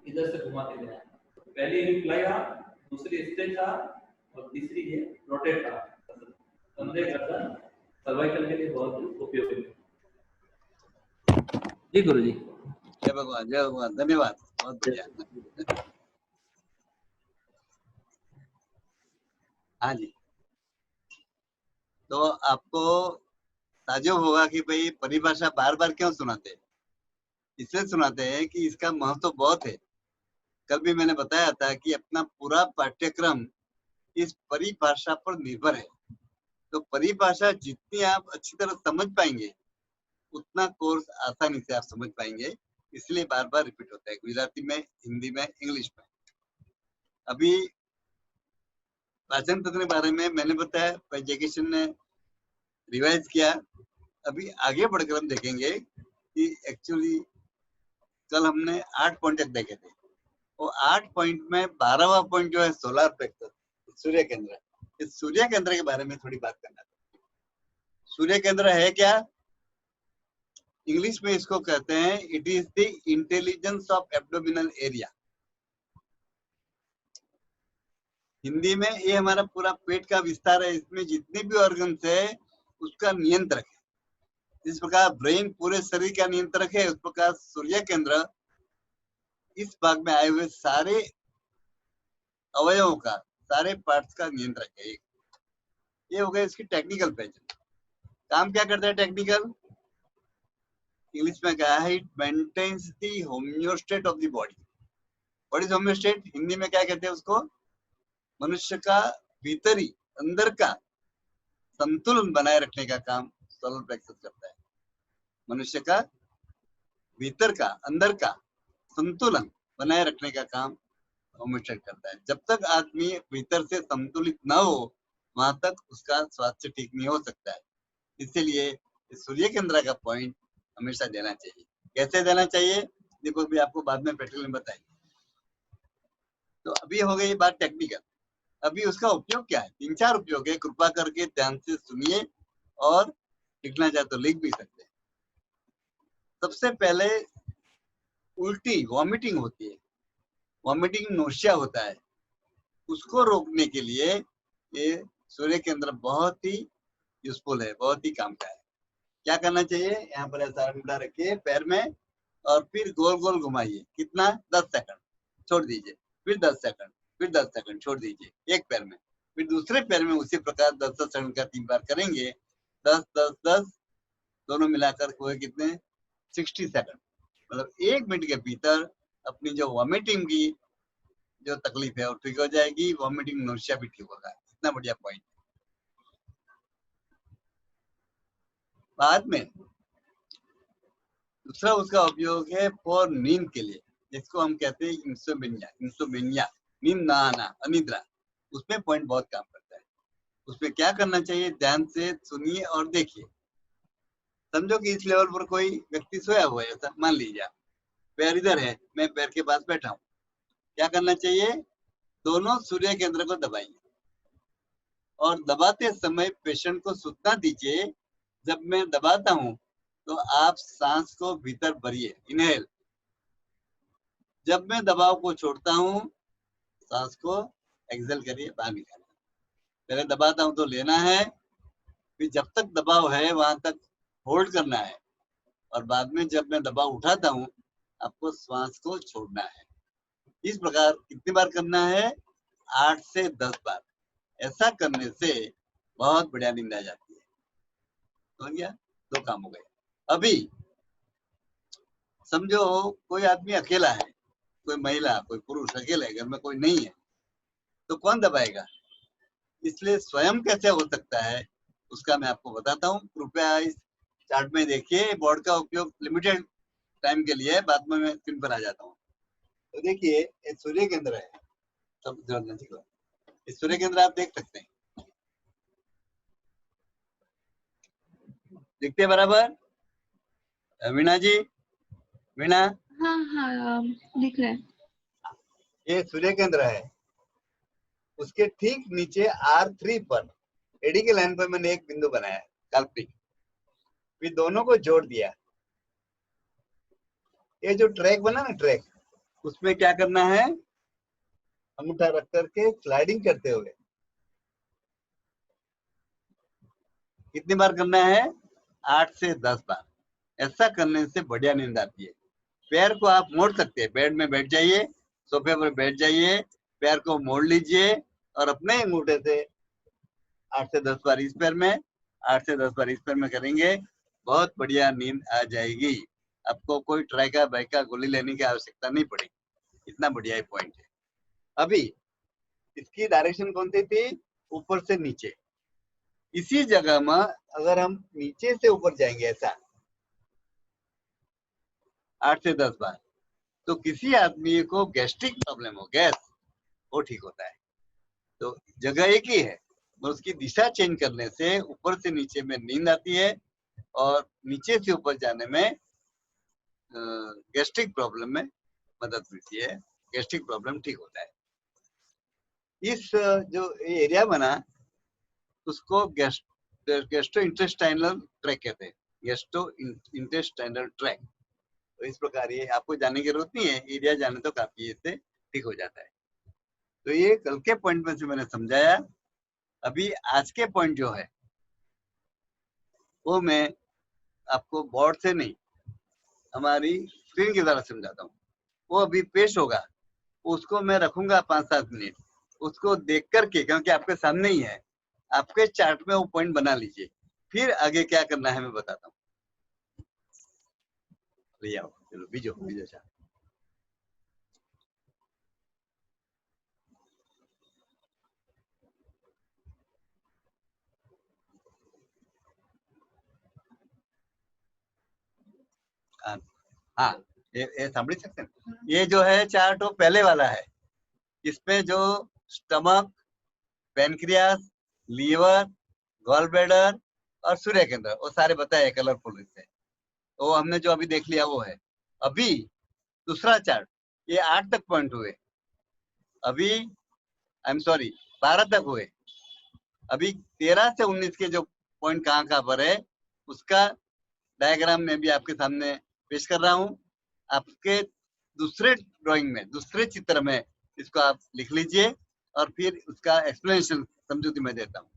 इधर से घुमाते गया। पहली रिप्लाई आर्म, दूसरी स्ट्रेच आर्म और तीसरी ये रोटेट आर्म। कंधे गर्दन सर्वाइकल के लिए बहुत उपयोगी है। जी गुरुजी। जय भगवान, जय भगवान, धन्यवाद, बहुत बढ़िया। हाँ जी, तो आपको ताज्जुब होगा कि भाई परिभाषा बार बार क्यों सुनाते हैं। इसलिए सुनाते हैं कि इसका महत्व बहुत है। कल भी मैंने बताया था कि अपना पूरा पाठ्यक्रम इस परिभाषा पर निर्भर है। तो परिभाषा जितनी आप अच्छी तरह समझ पाएंगे उतना कोर्स आसानी से आप समझ पाएंगे। इसलिए बार बार रिपीट होता है, गुजराती में, हिंदी में, इंग्लिश में। अभी पाचन तंत्र के बारे में मैंने बताया, एजुकेशन ने रिवाइज किया। अभी आगे बढ़कर हम देखेंगे कि एक्चुअली कल हमने 8 पॉइंट तक देखे थे। वो 8 पॉइंट में 12वां पॉइंट जो है सोलर प्लेक्सस, सूर्य केंद्र। इस सूर्य केंद्र के बारे में थोड़ी बात करना है। सूर्य केंद्र है क्या? इंग्लिश में इसको कहते हैं it is the intelligence of abdominal area. Hindi में ये हमारा पूरा पेट का विस्तार है, इसमें जितने भी ऑर्गन्स है उसका नियंत्रक है। जिस प्रकार ब्रेन पूरे शरीर का नियंत्रक है, उस प्रकार सूर्य केंद्र इस भाग में आए हुए सारे अवयवों का, सारे पार्ट्स का नियंत्रक है। ये हो गया इसकी टेक्निकल पहचान। काम क्या करता है टेक्निकल? इंग्लिश में कहा है it maintains the homeostat of the body. What is homeostat? Hindi में क्या कहते हैं उसको? मनुष्य का भीतरी, अंदर का संतुलन बनाए रखने का काम सोलर प्लेक्सस करता है। मनुष्य का भीतर का, अंदर का संतुलन बनाए रखने का काम होम्योस्टेट करता है। जब तक आदमी भीतर से संतुलित न हो वहां तक उसका स्वास्थ्य ठीक नहीं हो सकता है। इसीलिए सूर्य केंद्र का पॉइंट हमेशा देना चाहिए। कैसे देना चाहिए देखो, भी आपको बाद में प्रैक्टिकल में बताएंगे। तो अभी हो गई बात टेक्निकल। अभी उसका उपयोग क्या है? 3-4 उपयोग है, कृपा करके ध्यान से सुनिए और लिखना चाहे तो लिख भी सकते हैं। सबसे पहले उल्टी वॉमिटिंग होती है, वॉमिटिंग नोशिया होता है, उसको रोकने के लिए ये सूर्य केंद्र बहुत ही यूजफुल है, बहुत ही काम का है। क्या करना चाहिए? यहाँ पर ऐसा अंगूठा रखिए पैर में और फिर गोल गोल घुमाइए। कितना? 10 सेकंड, छोड़ दीजिए, फिर 10 सेकंड, फिर 10 सेकंड, छोड़ दीजिए एक पैर में, फिर दूसरे पैर में उसी प्रकार 10-10 सेकंड का 3 बार करेंगे। 10-10-10 दोनों मिलाकर हुए कितने? 60 सेकंड। मतलब 1 मिनट के भीतर अपनी जो वॉमिटिंग की जो तकलीफ है वो ठीक हो जाएगी, वॉमिटिंग नोशिया भी ठीक होगा। इतना बढ़िया पॉइंट। बाद में दूसरा उसका उपयोग है फॉर नींद के लिए, जिसको हम कहते हैं इंसोमेनिया। इंसोमेनिया, नींद ना आना, अनिद्रा, उसमें पॉइंट बहुत काम करता है। उसमें क्या करना चाहिए? ध्यान से सुनिए और देखिए। समझो कि इस लेवल पर कोई व्यक्ति सोया हुआ है, ऐसा मान लीजिए। पैर इधर है, मैं पैर के पास बैठा हूँ। क्या करना चाहिए? दोनों सूर्य केंद्र को दबाइए और दबाते समय पेशेंट को सुतना दीजिए। जब मैं दबाता हूँ तो आप सांस को भीतर भरिए, इनहेल। जब मैं दबाव को छोड़ता हूँ सांस को एक्सेल करिए, बाहर निकालिए। पहले दबाता हूँ तो लेना है, फिर जब तक दबाव है वहां तक होल्ड करना है, और बाद में जब मैं दबाव उठाता हूँ आपको श्वास को छोड़ना है। इस प्रकार कितनी बार करना है? 8 से 10 बार। ऐसा करने से बहुत बढ़िया नींद आ जाती है। हो गया, 2 काम हो गए। अभी समझो कोई आदमी अकेला है, कोई महिला, कोई पुरुष अकेला है, घर में कोई नहीं है, तो कौन दबाएगा? इसलिए स्वयं कैसे हो सकता है उसका मैं आपको बताता हूँ। कृपया इस चार्ट में देखिए। बोर्ड का उपयोग लिमिटेड टाइम के लिए, बाद में मैं स्क्रीन पर आ जाता हूँ। तो देखिए ये सूर्य केंद्र है, सब इस सूर्य केंद्र आप देख सकते हैं, दिखते हैं बराबर? वीणा जी, वीणा, हाँ हाँ दिख रहा है। ये सूर्य केंद्र है, उसके ठीक नीचे R3 पर एडी के लाइन पर मैंने एक बिंदु बनाया काल्पनिक, फिर दोनों को जोड़ दिया। ये जो ट्रैक बना ना, ट्रैक, उसमें क्या करना है? अंगूठा रख करके स्लाइडिंग करते हुए कितनी बार करना है? 8 से 10 बार। ऐसा करने से बढ़िया नींद आती है। पैर को आप मोड़ सकते हैं, बेड में बैठ जाइए, सोफे पर बैठ जाइए, पैर को मोड़ लीजिए और अपने अंगूठे से 8 से 10 बार इस पैर में, 8 से 10 बार इस पैर में करेंगे, बहुत बढ़िया नींद आ जाएगी। आपको कोई ट्राइका बाइका गोली लेने की आवश्यकता नहीं पड़ेगी, इतना बढ़िया पॉइंट है। अभी इसकी डायरेक्शन कौन सी थी? ऊपर से नीचे। इसी जगह में अगर हम नीचे से ऊपर जाएंगे ऐसा 8 से 10 बार, तो किसी आदमी को गैस्ट्रिक प्रॉब्लम हो, गैस, वो ठीक होता है। तो जगह एक ही है, उसकी दिशा चेंज करने से ऊपर से नीचे में नींद आती है और नीचे से ऊपर जाने में गैस्ट्रिक प्रॉब्लम में मदद मिलती है, गैस्ट्रिक प्रॉब्लम ठीक होता है। इस जो एरिया बना उसको गैस्ट्रो इंटेस्टाइनल ट्रैक कहते हैं, गैस्ट्रो इंटेस्टाइनल ट्रैक। तो इस प्रकार ये आपको जानने की जरूरत नहीं है, एरिया जाने तो काफी इससे ठीक हो जाता है। तो ये कल के पॉइंट में से मैंने समझाया। अभी आज के पॉइंट जो है वो मैं आपको बोर्ड से नहीं, हमारी स्क्रीन के द्वारा समझाता हूँ। वो अभी पेश होगा, उसको मैं रखूंगा 5-7 मिनट, उसको देख करके, क्योंकि आपके सामने ही है, आपके चार्ट में वो पॉइंट बना लीजिए, फिर आगे क्या करना है मैं बताता हूँ। ले आओ, चलो बीजो बीजो चार्ट। हाँ, ये सामने सकते हैं। ये जो है चार्ट वो पहले वाला है, इसमें जो stomach, pancreas, liver, gall bladder और सूर्य केंद्र वो सारे बताए कलरफुल से, तो हमने जो अभी देख लिया वो है। अभी दूसरा चार्ट, ये 8 तक पॉइंट हुए, अभी आई एम सॉरी 12 तक हुए, अभी 13 से 19 के जो पॉइंट कहाँ पर है उसका डायग्राम में भी आपके सामने पेश कर रहा हूँ। आपके दूसरे ड्राइंग में, दूसरे चित्र में इसको आप लिख लीजिए और फिर उसका एक्सप्लेनेशन समझौती मैं देता हूँ।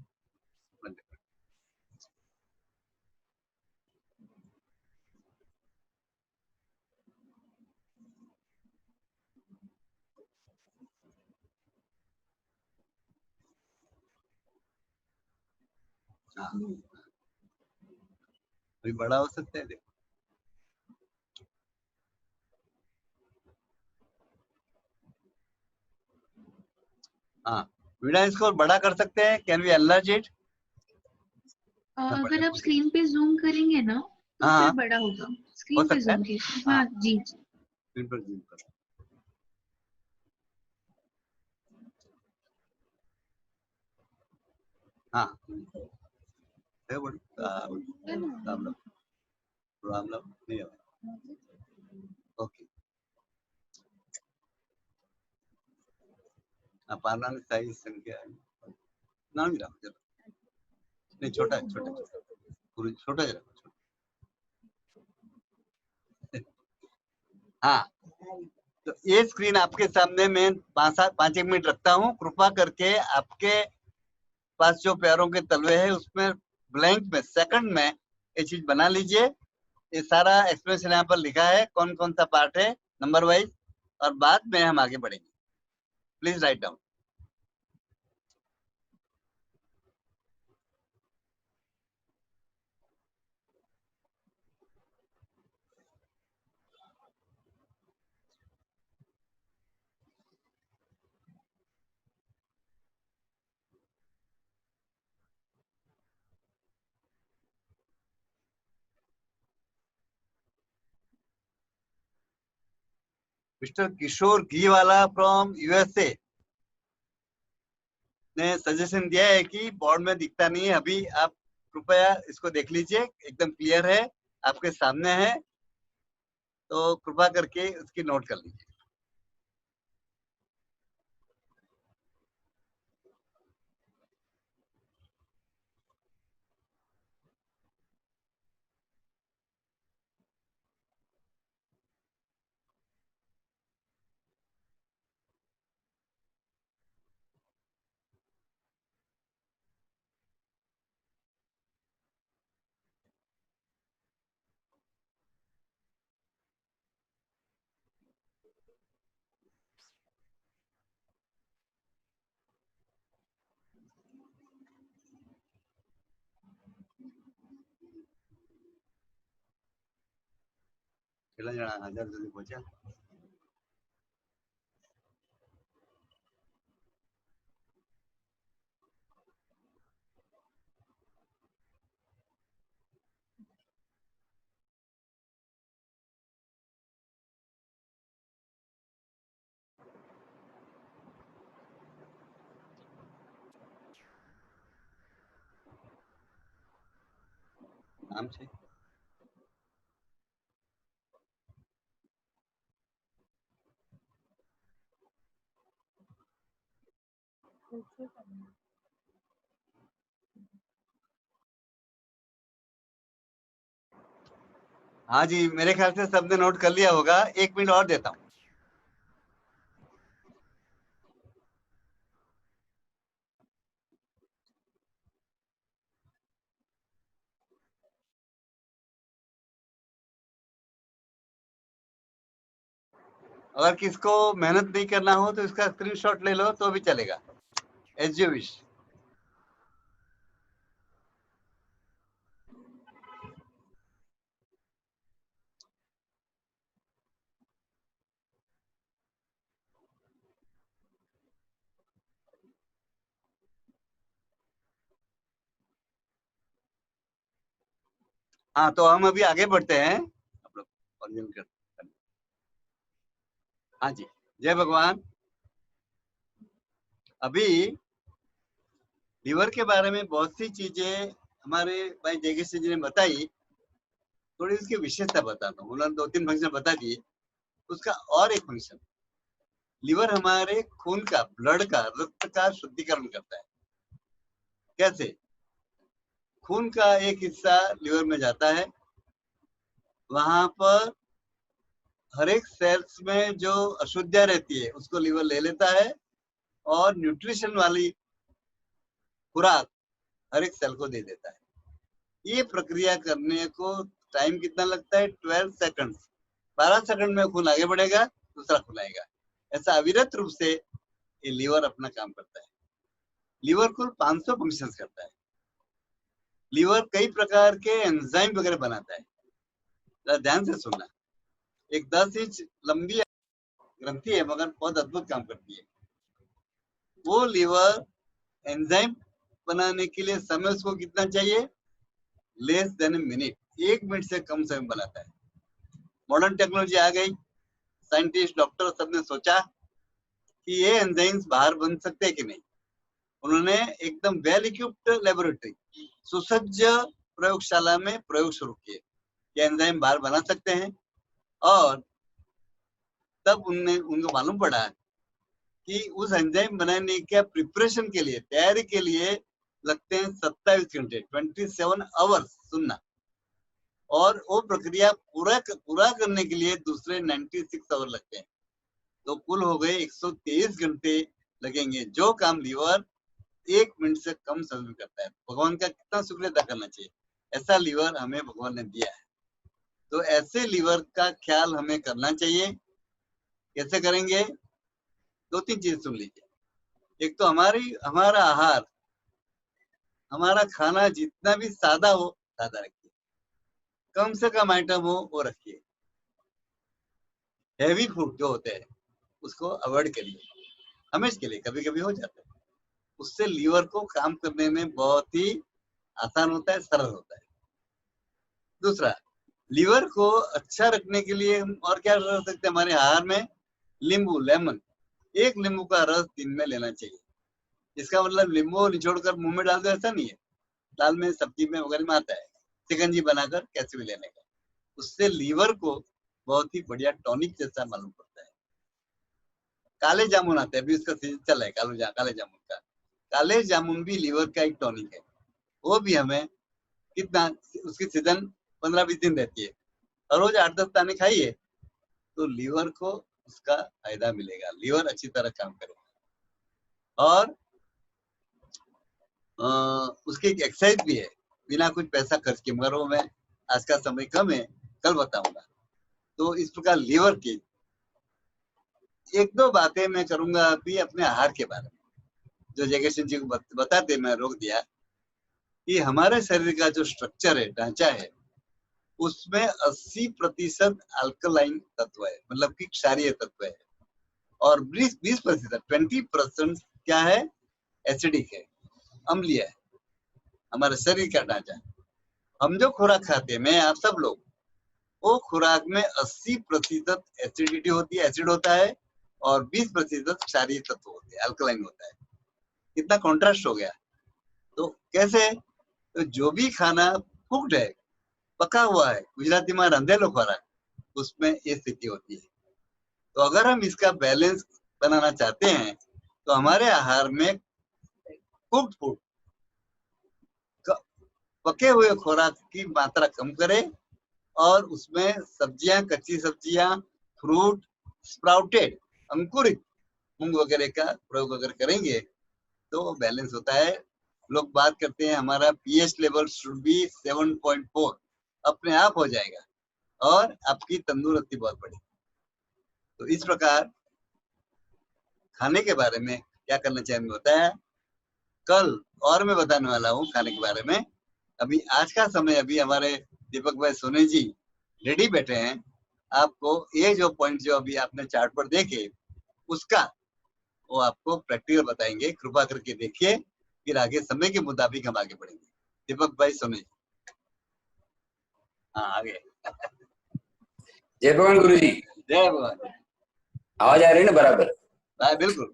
हाँ, अभी बड़ा हो सकता है, देखो हाँ, वीडियो इसको बड़ा कर सकते हैं, कैन वी एनलार्ज इट? अगर आप स्क्रीन पे जूम करेंगे ना तो हाँ, फिर बड़ा होगा। स्क्रीन पे जूम कीजिए। हाँ जी जी, स्क्रीन पर जूम कर। हाँ, नहीं ओके, पाना साइज संख्या ना भी रखो, चलो नहीं, छोटा छोटा पूरी छोटा ही रखो। हाँ, तो ये स्क्रीन आपके सामने मैं 5-1 मिनट रखता हूँ। कृपा करके आपके पास जो पैरों के तलवे है उसमें ब्लैंक में सेकंड में ये चीज बना लीजिए। ये सारा एक्सप्लेनेशन यहाँ पर लिखा है, कौन कौन सा पार्ट है नंबर वाइज, और बाद में हम आगे बढ़ेंगे। Please write down. Mister Kishore Ghiwala from USA ने सजेशन दिया है कि बोर्ड में दिखता नहीं है अभी, आप कृपया इसको देख लीजिए, एकदम क्लियर है, आपके सामने है, तो कृपा करके उसकी नोट कर लीजिए। કેટલા જણા હાજર સુધી પહોંચ્યા? નામ છે? हाँ जी, मेरे ख्याल से सबने नोट कर लिया होगा। 1 मिनट और देता हूँ। अगर किसको मेहनत नहीं करना हो तो इसका स्क्रीनशॉट ले लो तो भी चलेगा, एज यू विश। हाँ, तो हम अभी आगे बढ़ते हैं। आप लोग ओरिजिनल करते हैं। हाँ जी, जय भगवान। अभी लीवर के बारे में बहुत सी चीजें हमारे भाई जयकिश जी ने बताई, थोड़ी उसकी विशेषता बताता हूँ। उन्होंने 2-3 फंक्शन बता दिए, उसका और एक फंक्शन, लीवर हमारे खून का, ब्लड का, रक्त का शुद्धिकरण करता है। कैसे? खून का एक हिस्सा लीवर में जाता है, वहां पर हर एक सेल्स में जो अशुद्धियां रहती है उसको लीवर ले लेता है और न्यूट्रिशन वाली खुराक हर एक सेल को दे देता है। ये प्रक्रिया करने को टाइम कितना लगता है? 12 सेकंड्स। 12 सेकंड में खून आगे बढ़ेगा, दूसरा खून आएगा। ऐसा अविरत रूप से ये लीवर अपना काम करता है। लीवर कुल 500 फंक्शंस करता है। लीवर कई प्रकार के एंजाइम वगैरह बनाता है। ध्यान से सुनना, एक 10 इंच लंबी ग्रंथि है मगर बहुत अद्भुत काम करती है। वो लीवर एंजाइम बनाने के लिए समय उसको कितना चाहिए? Less than a minute, 1 minute से कम समय बनाता है। मॉडर्न टेक्नोलॉजी आ गई, साइंटिस्ट, डॉक्टर सबने सोचा कि ये एंजाइम्स बाहर बन सकते हैं कि नहीं। उन्होंने एकदम वेल इक्विप्ड लेबोरेटरी, सुसज्ज प्रयोगशाला में प्रयोग शुरू किए कि एंजाइम बाहर बना सकते हैं। और तब उनको मालूम पड़ा कि उस एंजाइम बनाने के प्रिपरेशन के लिए, तैयारी के लिए लगते हैं 27 घंटे, 27 आवर्स। सुनना, और वो प्रक्रिया पूरा करने के लिए दूसरे 96 आवर लगते हैं। तो कुल हो गए 123 घंटे लगेंगे, जो काम लीवर 1 मिनट से कम समय में करता है। भगवान का कितना शुक्रिया अदा करना चाहिए, ऐसा लीवर हमें भगवान ने दिया है। तो ऐसे लीवर का ख्याल हमें करना चाहिए। कैसे करेंगे? 2-3 चीज सुन लीजिए। एक तो हमारा आहार, हमारा खाना जितना भी सादा हो, सादा रखिए, कम से कम आइटम हो वो रखिए। हैवी फूड जो होते हैं उसको अवॉइड करिए, हमेशा के लिए, कभी कभी हो जाता है। उससे लीवर को काम करने में बहुत ही आसान होता है, सरल होता है। दूसरा, लीवर को अच्छा रखने के लिए हम और क्या कर सकते हैं हमारे आहार में? नींबू, लेमन, 1 नींबू का रस दिन में लेना चाहिए। इसका मतलब नींबू निचोड़कर मुंह में डाल दो ऐसा नहीं है, दाल में, सब्जी में वगैरह में आता है, शिकंजी बनाकर कैसे भी लेने का। उससे लीवर को बहुत ही बढ़िया टॉनिक जैसा मालूम पड़ता है। काले जामुन आते हैं, अभी उसका सीजन चल रहा है काले जामुन का। काले जामुन भी लीवर का एक टॉनिक है, वो भी हमें कितना, उसकी सीजन 15-20 दिन रहती है, और रोज 8-10 दाने खाइए तो लीवर को उसका फायदा मिलेगा, लीवर अच्छी तरह काम करेगा। और उसकी एक एक्सरसाइज भी है, बिना कुछ पैसा खर्च किए, मगर वो मैं आज का समय कम है, कल बताऊंगा। तो इस प्रकार लीवर की 1-2 बातें मैं करूंगा अभी अपने आहार के बारे में, जो जयकिशन जी को बताते मैं रोक दिया कि हमारे शरीर का जो स्ट्रक्चर है, ढांचा है, उसमें 80% अल्कलाइन तत्व है, मतलब कि क्षारीय तत्व है, और 20% 20% क्या है, एसिडिक है, अम्लीय है। हमारे शरीर का ढांचा, हम जो खुराक खाते हैं, मैं आप सब लोग, वो खुराक में 80% एसिडिटी होती है, एसिड होता है, और 20% क्षारीय तत्व होते हैं, अल्कलाइन होता है। कितना कॉन्ट्रास्ट हो गया। तो कैसे, तो जो भी खाना कुक्ड है, पका हुआ है, गुजराती में रंधेलो खुराक, उसमें ये स्थिति होती है। तो अगर हम इसका बैलेंस बनाना चाहते हैं तो हमारे आहार में कुक्ड फूड, पके हुए खुराक की मात्रा कम करें, और उसमें सब्जियां, कच्ची सब्जियां, फ्रूट, स्प्राउटेड, अंकुरित मूंग वगैरह का प्रयोग अगर करेंगे तो बैलेंस होता है। लोग बात करते हैं हमारा पीएच लेवल शुड बी 7.4, अपने आप हो जाएगा और आपकी तंदुरुस्ती बहुत बढ़ेगी। तो इस प्रकार खाने के बारे में क्या करना चाहिए हमें बताया, कल और मैं बताने वाला हूँ खाने के बारे में। अभी आज का समय, अभी हमारे दीपक भाई सोनी जी रेडी बैठे हैं, आपको ये जो पॉइंट जो अभी आपने चार्ट पर देखे, उसका वो आपको प्रैक्टिकल बताएंगे। कृपा करके देखिए, फिर आगे समय के मुताबिक हम आगे बढ़ेंगे। दीपक भाई सोनी जी, हाँ आगे। जय भगवान गुरु जी। जय भगवान। आवाज आ रही है ना बराबर? हाँ बिल्कुल।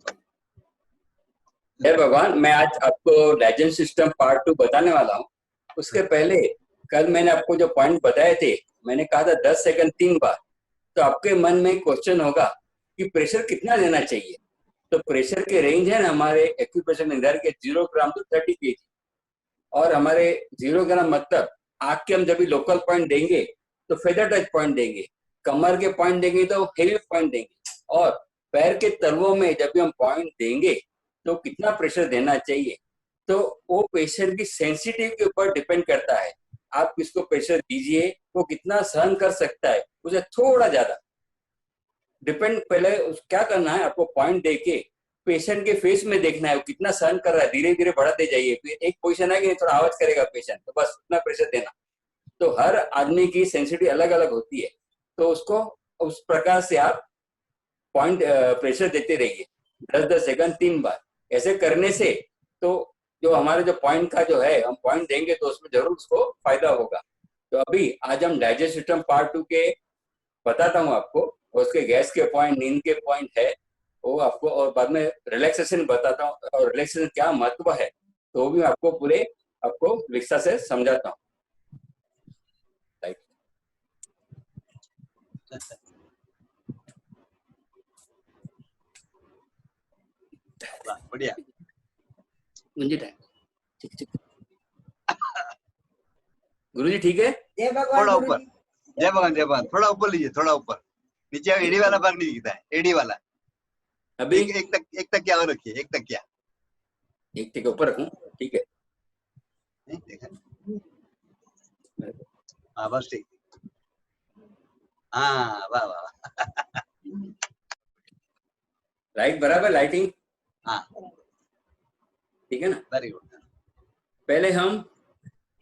जय भगवान। मैं आज आपको डाइजेशन सिस्टम पार्ट 2 बताने वाला हूँ। उसके पहले कल मैंने आपको जो पॉइंट बताए थे, मैंने कहा था 10 सेकंड 3 बार। तो आपके मन में क्वेश्चन होगा कि प्रेशर कितना लेना चाहिए। तो प्रेशर के रेंज है ना हमारे एक्यूप्रेशर निर्धारित के 0 ग्राम टू 30 kg, और हमारे 0 ग्राम मतलब आँख के हम जब भी लोकल पॉइंट देंगे तो फेदर टच पॉइंट देंगे, कमर के पॉइंट देंगे तो हेवी पॉइंट देंगे, और पैर के तलवों में जब भी हम पॉइंट देंगे तो कितना प्रेशर देना चाहिए। तो वो पेशेंट की सेंसिटिव के ऊपर डिपेंड करता है। आप किसको प्रेशर दीजिए, वो कितना सहन कर सकता है, उसे थोड़ा ज्यादा डिपेंड। पहले क्या करना है, आपको पॉइंट देके पेशेंट के फेस में देखना है वो कितना सहन कर रहा है, धीरे धीरे बढ़ाते जाइए। फिर एक पोजीशन है कि थोड़ा आवाज करेगा पेशेंट, तो बस उतना प्रेशर देना। तो हर आदमी की सेंसिटिव अलग अलग होती है, तो उसको उस प्रकार से आप पॉइंट प्रेशर देते रहिए 10-10 सेकंड 3 बार। ऐसे करने से तो जो हमारे जो पॉइंट का जो है, हम पॉइंट देंगे तो उसमें जरूर उसको फायदा होगा। तो अभी आज हम डाइजेस्ट सिस्टम पार्ट 2 के बताता हूँ आपको, उसके गैस के पॉइंट, नींद के पॉइंट है वो आपको, और बाद में रिलैक्सेशन बताता हूँ, और रिलैक्सेशन क्या महत्व है तो वो भी आपको पूरे आपको विस्तार से समझाता हूँ। बढ़िया। गुरुजी ठीक है? थोड़ा ऊपर, जय भगवान जय भगवान, थोड़ा ऊपर लीजिए, थोड़ा ऊपर। नीचे एडी वाला भाग नहीं दिखता है, एडी वाला। अभी एक तकिया और रखिए, एक तकिया। एक तकिया ऊपर रखूं? ठीक है। हाँ बस ठीक। हाँ वाह वाह। लाइट बराबर, लाइटिंग हाँ ठीक है ना? Very good. पहले हम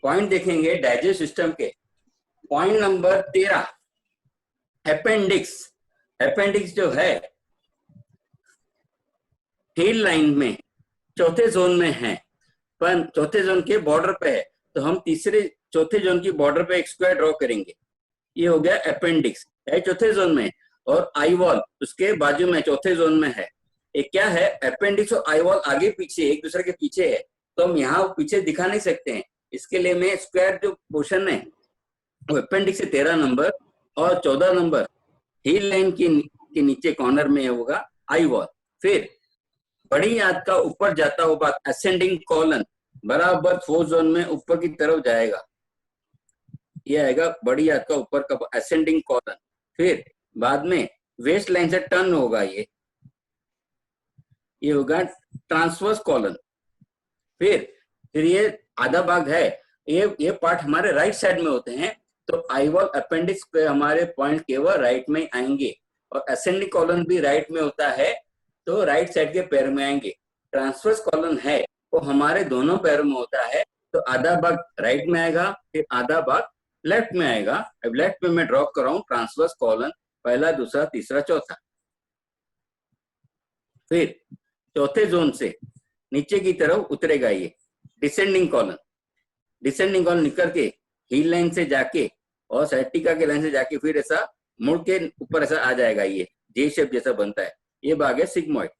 पॉइंट देखेंगे डाइजेस्ट सिस्टम के। Point number 13, appendix. अपेंडिक्स जो है हील लाइन में चौथे जोन में है, पर चौथे जोन के बॉर्डर पे है, तो हम चौथे जोन की बॉर्डर पे एक स्क्वायर ड्रॉ करेंगे। ये हो गया अपेंडिक्स, है चौथे जोन में। और आई वॉल उसके बाजू में चौथे जोन में है। एक क्या है, अपेंडिक्स और आई वॉल आगे पीछे एक दूसरे के पीछे है, तो हम यहाँ पीछे दिखा नहीं सकते हैं। इसके लिए मैं स्क्वायर जो पोर्शन है वो अपेंडिक्स से 13 नंबर और 14 नंबर हील लाइन के नीचे कॉर्नर में होगा आई वॉल। फिर बड़ी आंत का ऊपर जाता हुआ असेंडिंग कॉलन बराबर 4 जोन में ऊपर की तरफ जाएगा, ये आएगा बड़ी आंत का ऊपर का असेंडिंग कॉलन। फिर बाद में वेस्ट लाइन से टर्न होगा, ये होगा ट्रांसवर्स कॉलन। फिर ये आधा भाग है, ये पार्ट हमारे राइट साइड में होते हैं, तो आई वॉल अपेंडिक्स पे हमारे पॉइंट केवल राइट में आएंगे, और असेंडिंग कॉलन भी राइट में होता है तो राइट साइड के पैर में आएंगे। ट्रांसवर्स कॉलन है वो हमारे दोनों पैरों में होता है, तो आधा भाग राइट में आएगा, फिर आधा भाग लेफ्ट में आएगा। अब लेफ्ट में मैं ड्रॉ कर रहा हूँ ट्रांसवर्स कॉलन, पहला, दूसरा, तीसरा, चौथा। फिर चौथे जोन से नीचे की तरफ उतरेगा ये डिसेंडिंग कॉलन। डिसेंडिंग कॉलन निकल के हील लाइन से जाके और साइटिका के लाइन से जाके फिर ऐसा मुड़ के ऊपर ऐसा आ जाएगा, ये जे शेप जैसा बनता है, ये भाग है सिग्मॉइड।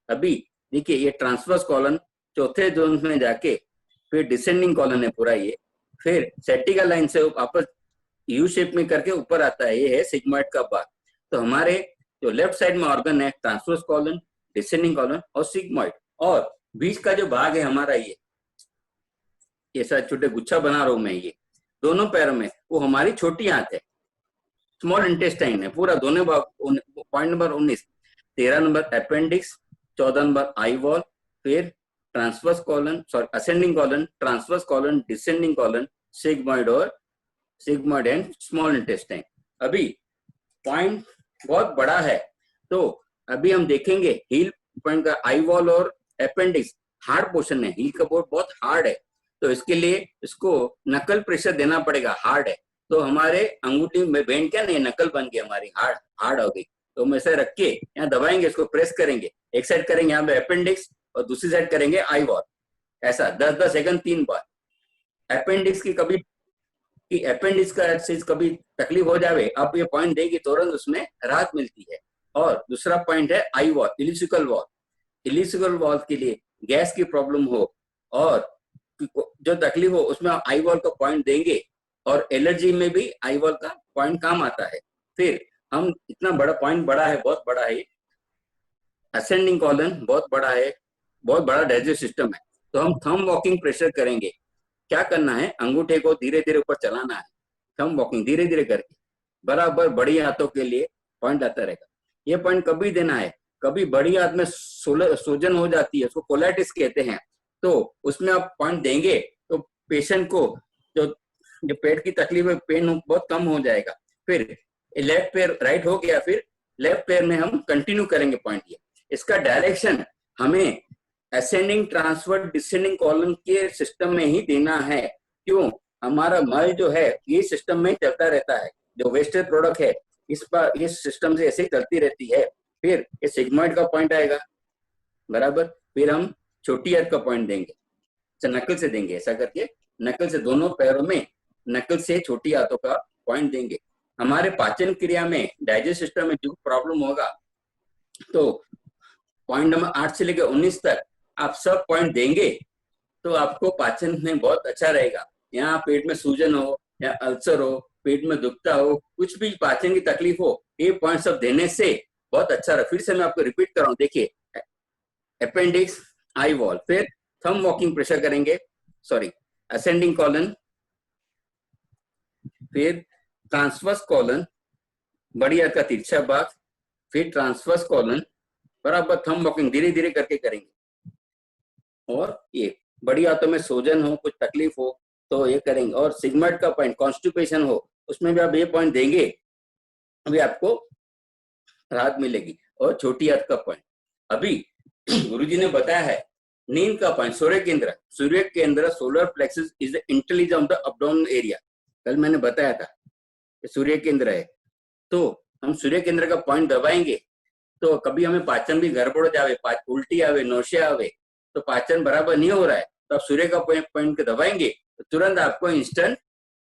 अभी देखिए ये ट्रांसवर्स कॉलन चौथे जोन में जाके फिर डिसेंडिंग कॉलन है पूरा ये, फिर साइटिका लाइन से वापस यू शेप में करके ऊपर आता है, ये है सिग्मॉइड का भाग। तो हमारे जो लेफ्ट साइड में ऑर्गन है ट्रांसवर्स कॉलन, डिसेंडिंग कॉलन और सिग्मॉइड, और बीच का जो भाग है हमारा ये सारे छोटे गुच्छा बना रहा हूं मैं, ये दोनों पैरों में वो हमारी छोटी आंत है, स्मॉल इंटेस्टाइन है पूरा दोनों भाग। Point number 19, 13 number appendix, 14 number eye wall, फिर transverse colon, sorry ascending colon, transverse colon, descending colon, sigmoid और सिग्मॉइड एंड स्मॉल इंटेस्टाइन। अभी पॉइंट बहुत बड़ा है, तो अभी हम देखेंगे हील पॉइंट का आई वॉल और अपेंडिक्स हार्ड पोर्शन है, हील का बोर्ड बहुत हार्ड है, तो इसके लिए इसको नकल प्रेशर देना पड़ेगा, हार्ड है। तो हमारे अंगूठी में बैंड क्या नहीं, नकल बन गई हमारी, हार्ड हो गई। तो हम ऐसे रख के यहाँ दबाएंगे, इसको प्रेस करेंगे, एक साइड करेंगे यहाँ पे अपेंडिक्स और दूसरी साइड करेंगे आई वॉल, ऐसा 10-10 सेकंड 3 बार। अपेंडिक्स की कभी अपेंडिक्स का चीज कभी तकलीफ हो जावे, आप ये पॉइंट देगी तुरंत उसमें राहत मिलती है। और दूसरा पॉइंट है आई वॉल, इलिसिकल वॉल। इलिसिकल वॉल के लिए गैस की प्रॉब्लम हो और जो तकलीफ हो उसमें आप आई वॉल का पॉइंट देंगे, और एलर्जी में भी आई वॉल का पॉइंट काम आता है। फिर हम इतना बड़ा पॉइंट बड़ा है, बहुत बड़ा है, असेंडिंग कॉलन बहुत बड़ा है, बहुत बड़ा डाइजेस्टिव सिस्टम है, तो हम थंब वॉकिंग प्रेशर करेंगे। क्या करना है, अंगूठे को धीरे धीरे ऊपर चलाना है, थंब वॉकिंग धीरे धीरे करके बराबर बड़ी हाथों के लिए पॉइंट आता रहेगा। ये पॉइंट कभी देना है, कभी बड़ी हाथ में सूजन हो जाती है, उसको कोलाइटिस कहते हैं, तो उसमें आप पॉइंट देंगे तो पेशेंट को जो पेट की तकलीफ है, पेन बहुत कम हो जाएगा। फिर लेफ्ट पैर राइट हो गया, फिर लेफ्ट पैर में हम कंटिन्यू करेंगे पॉइंट। ये इसका डायरेक्शन हमें असेंडिंग, ट्रांसवर्स, डिसेंडिंग कॉलन के सिस्टम में ही देना है। क्यों, हमारा मल जो है ये सिस्टम में चलता रहता है, जो वेस्टेज प्रोडक्ट है इस सिस्टम से ऐसे ही चलती रहती है। फिर ये सिग्मॉइड का पॉइंट आएगा बराबर, फिर हम छोटी हाथ का पॉइंट देंगे, नकल से देंगे, ऐसा करके नकल से दोनों पैरों में नकल से छोटी हाथों का पॉइंट देंगे। हमारे पाचन क्रिया में, डाइजेस्ट सिस्टम में जो प्रॉब्लम होगा, तो पॉइंट नंबर 8 से लेकर 19 तक आप सब पॉइंट देंगे तो आपको पाचन में बहुत अच्छा रहेगा। यहाँ पेट में सूजन हो या अल्सर हो, पेट में दुखता हो, कुछ भी पाचन की तकलीफ हो, ये पॉइंट सब देने से बहुत अच्छा रहा। फिर से मैं आपको रिपीट कर रहा हूँ, देखिए अपेंडिक्स, आई वॉल, फिर थंब वॉकिंग प्रेशर करेंगे, सॉरी असेंडिंग कॉलन, फिर ट्रांसवर्स कॉलन, बड़ी हाथ का तिरछा भाग, फिर ट्रांसवर्स कॉलन बराबर थंब वॉकिंग धीरे धीरे करके करेंगे। और ये बड़ी हाथों में सूजन हो, कुछ तकलीफ हो तो ये करेंगे। और सिग्मॉइड का पॉइंट, कॉन्स्टिपेशन हो, उसमें भी आप ये पॉइंट देंगे, अभी आपको राहत मिलेगी। और छोटी हाथ का पॉइंट, अभी गुरुजी ने बताया है नींद का पॉइंट, सूर्य केंद्र solar plexus is the intelligence of the abdominal area. कल मैंने बताया था सूर्य केंद्र है, तो हम सूर्य केंद्र का पॉइंट दबाएंगे तो कभी हमें पाचन भी गड़बड़ जावे, उल्टी आवे, नौशिया आवे, तो पाचन बराबर नहीं हो रहा है, तो आप सूर्य का पॉइंट दबाएंगे तो तुरंत आपको इंस्टेंट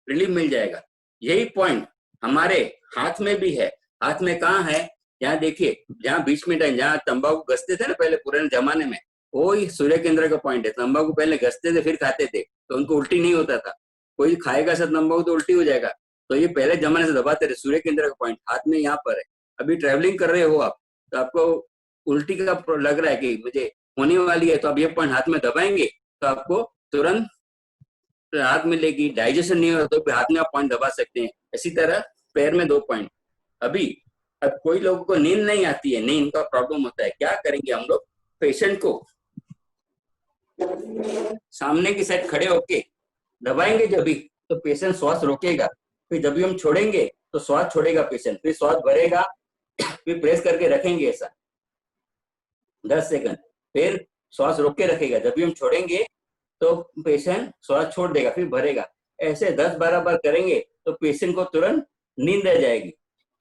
रिलीफ मिल जाएगा। यही पॉइंट हमारे हाथ में भी है, हाथ में कहाँ है, यहाँ देखिए, जहाँ बीच में जहाँ तंबाकू घसते थे ना पहले पुराने जमाने में, वो ही सूर्य केंद्र का पॉइंट है। तंबाकू पहले घसते थे फिर खाते थे, तो उनको उल्टी नहीं होता था। कोई खाएगा सब तंबाकू तो उल्टी हो जाएगा, तो ये पहले जमाने से दबाते थे। सूर्य केंद्र का पॉइंट हाथ में यहाँ पर है। अभी ट्रेवलिंग कर रहे हो आप, तो आपको उल्टी का लग रहा है कि मुझे होने वाली है, तो आप ये पॉइंट हाथ में दबाएंगे तो आपको तुरंत राहत मिलेगी। डाइजेशन नहीं हो रहा तो हाथ में आप पॉइंट दबा सकते हैं। इसी तरह पैर में 2 पॉइंट। अभी अब कोई लोगों को नींद नहीं आती है, नींद का प्रॉब्लम होता है, क्या करेंगे हम लोग, पेशेंट को सामने की साइड खड़े होके दबाएंगे जब भी, तो पेशेंट श्वास रोकेगा। फिर जब भी हम छोड़ेंगे तो श्वास छोड़ेगा पेशेंट, फिर श्वास भरेगा, फिर प्रेस करके रखेंगे ऐसा 10 सेकंड, फिर श्वास रोक के रखेगा। जब भी हम छोड़ेंगे तो पेशेंट श्वास छोड़ देगा, फिर भरेगा। ऐसे 10-12 बार करेंगे तो पेशेंट को तुरंत नींद आ जाएगी।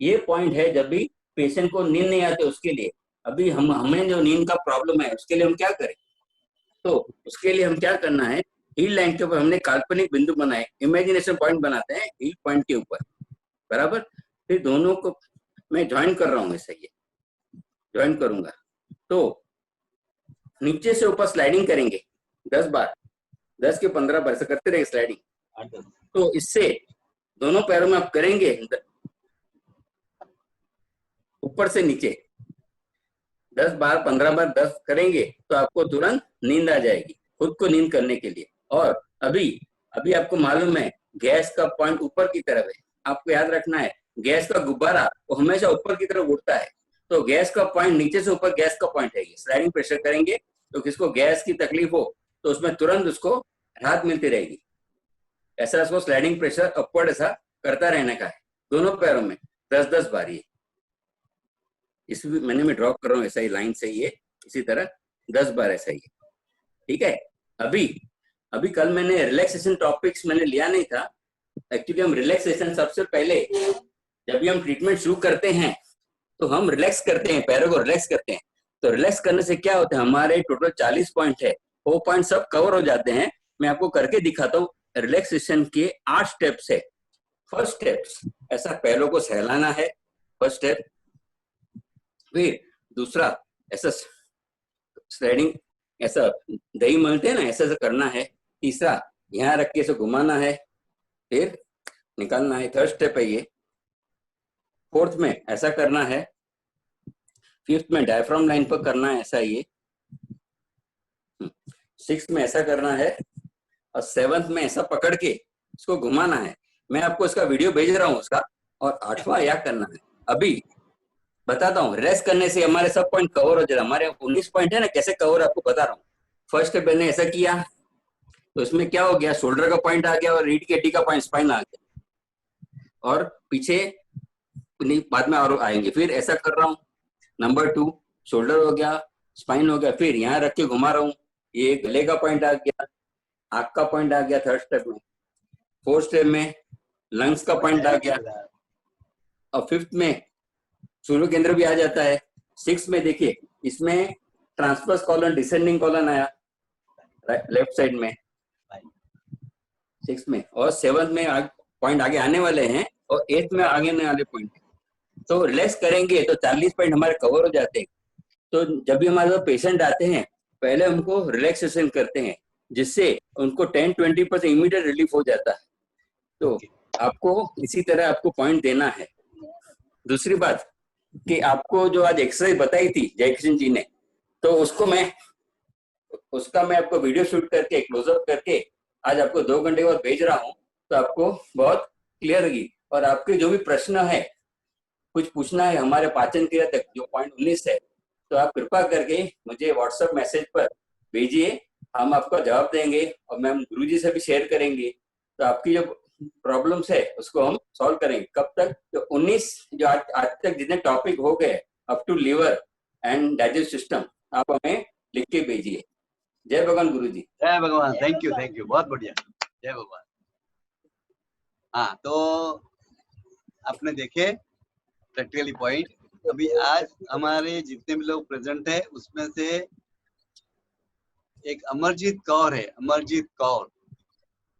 ये पॉइंट है जब भी पेशेंट को नींद नहीं आती उसके लिए। अभी हमें जो नींद का प्रॉब्लम है उसके लिए हम क्या करें, तो उसके लिए हम क्या करना है, हील लाइन के ऊपर हमने काल्पनिक बिंदु बनाए, इमेजिनेशन पॉइंट बनाते हैं हील पॉइंट के ऊपर, बराबर। फिर दोनों को मैं ज्वाइन कर रहा हूँ, ऐसा ये ज्वाइन करूंगा तो नीचे से ऊपर स्लाइडिंग करेंगे 10 बार, 10 के 15 बार ऐसा करते रहे स्लाइडिंग। तो इससे दोनों पैरों में आप करेंगे ऊपर से नीचे 10 बार 15 बार 10 करेंगे तो आपको तुरंत नींद आ जाएगी, खुद को नींद करने के लिए। और अभी आपको मालूम है गैस का पॉइंट ऊपर की तरफ है। आपको याद रखना है गैस का गुब्बारा वो हमेशा ऊपर की तरफ उड़ता है, तो गैस का पॉइंट नीचे से ऊपर गैस का पॉइंट है। स्लाइडिंग प्रेशर करेंगे तो किसको गैस की तकलीफ हो तो उसमें तुरंत उसको राहत मिलती रहेगी। ऐसा उसको स्लाइडिंग प्रेशर अपवर्ड ऐसा करता रहने का है, दोनों पैरों में 10-10 बार। ये इस मैंने मैं ड्रॉ कर रहा हूँ ऐसा ही लाइन से, ये इसी तरह 10 बार ऐसा ही, ठीक है। अभी कल मैंने रिलैक्सेशन टॉपिक्स मैंने लिया नहीं था। एक्चुअली हम रिलैक्सेशन सबसे पहले जब भी हम ट्रीटमेंट शुरू करते हैं तो हम रिलैक्स करते हैं, पैरों को रिलैक्स करते हैं। तो रिलैक्स करने से क्या होता है, हमारे टोटल 40 पॉइंट है, वो पॉइंट सब कवर हो जाते हैं। मैं आपको करके दिखाता हूँ। रिलैक्सेशन के 8 स्टेप्स है। फर्स्ट स्टेप्स ऐसा पैरों को सहलाना है, फर्स्ट स्टेप। फिर दूसरा ऐसा स्लाइडिंग, ऐसा दही मलते हैं ना, ऐसा करना है। तीसरा यहाँ रख के ऐसे घुमाना है, फिर निकालना है, थर्ड स्टेप है ये। फोर्थ में ऐसा करना है, फिफ्थ में डायफ्राम लाइन पर करना है ऐसा ये, सिक्स्थ में ऐसा करना है, और सेवंथ में ऐसा पकड़ के इसको घुमाना है। मैं आपको इसका वीडियो भेज रहा हूँ उसका। और 8वां या करना है। अभी बताता हूँ, रेस्ट करने से हमारे सब पॉइंट कवर हो जाए। हमारे 19 पॉइंट है ना, कैसे कवर आपको बता रहा हूँ। फर्स्ट स्टेप मैंने ऐसा किया तो इसमें क्या हो गया, शोल्डर का पॉइंट आ गया और रीढ़ की हड्डी का पॉइंट स्पाइन आ गया, और पीछे बाद में और आएंगे। फिर ऐसा कर रहा हूँ, नंबर 2 शोल्डर हो गया, स्पाइन हो गया, फिर यहाँ रख के घुमा रहा हूँ, ये गले का पॉइंट आ गया, आंख का पॉइंट आ गया थर्ड स्टेप में। फोर्थ स्टेप में लंग्स का पॉइंट आ गया, और फिफ्थ में सूर्य केंद्र भी आ जाता है। सिक्स में देखिए इसमें ट्रांसवर्स कॉलन डिसेंडिंग कॉलन आया लेफ्ट साइड में, सिक्स में, और सेवंथ में पॉइंट आगे आने वाले हैं, और एथ में आगे आने वाले पॉइंट। तो रिलैक्स करेंगे तो 40 पॉइंट हमारे कवर हो जाते हैं। तो जब भी हमारे पास पेशेंट आते हैं पहले हमको रिलैक्सेशन करते हैं, जिससे उनको 10-20% इमीडिएट रिलीफ हो जाता है। तो आपको इसी तरह आपको पॉइंट देना है। दूसरी बात कि आपको जो आज एक्सरसाइज बताई थी जयकिशन जी ने, तो उसका मैं आपको वीडियो शूट करके क्लोजअप करके आज आपको 2 घंटे बाद भेज रहा हूँ, तो आपको बहुत क्लियर होगी। और आपके जो भी प्रश्न है, कुछ पूछना है हमारे पाचन क्रिया तक जो पॉइंट 19 है, तो आप कृपा करके मुझे व्हाट्सएप मैसेज पर भेजिए, हम आपको जवाब देंगे, और मैम गुरुजी से भी शेयर करेंगे। तो आपकी जो प्रॉब्लम्स है उसको हम सॉल्व करेंगे। कब तक, जो 19 जो आज तक जितने टॉपिक हो गए up to liver and digest system, आप हमें लिख के भेजिए। जय भगवान गुरुजी। जय भगवान। थैंक यू, बहुत बढ़िया। जय भगवान। हाँ, तो आपने देखे प्रैक्टिकली पॉइंट। अभी आज हमारे जितने भी लोग प्रेजेंट है उसमें से एक अमरजीत कौर है, अमरजीत कौर।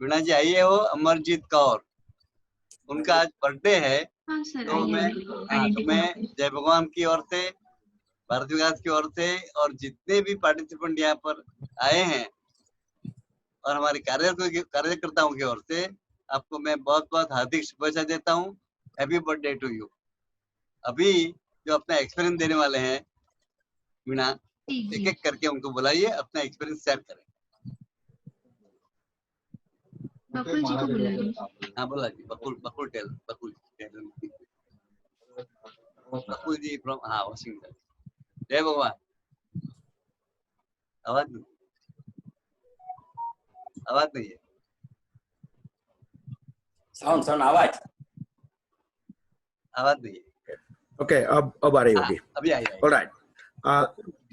वीणा जी आइए हो, अमरजीत कौर। उनका आज बर्थडे है, हाँ सर, तो मैं जय भगवान की ओर से, भारत विकास की ओर से और जितने भी पार्टिसिपेंट यहाँ पर आए हैं और हमारे कार्यकर्ताओं की ओर से आपको मैं बहुत बहुत हार्दिक शुभेच्छा देता हूँ। Happy birthday to you. अभी जो अपना एक्सपीरियंस देने वाले हैं मीना, एक एक करके उनको बुलाइए, अपना एक्सपीरियंस शेयर करें। बकुल जी को बुलाइए। हाँ बोला जी, बकुल जी फ्रॉम वाशिंगटन। जय भगवान। आवाज नहीं है। साउंड आवाज नहीं है। ओके, अब आ रही होगी। अभी आई। ऑलराइट।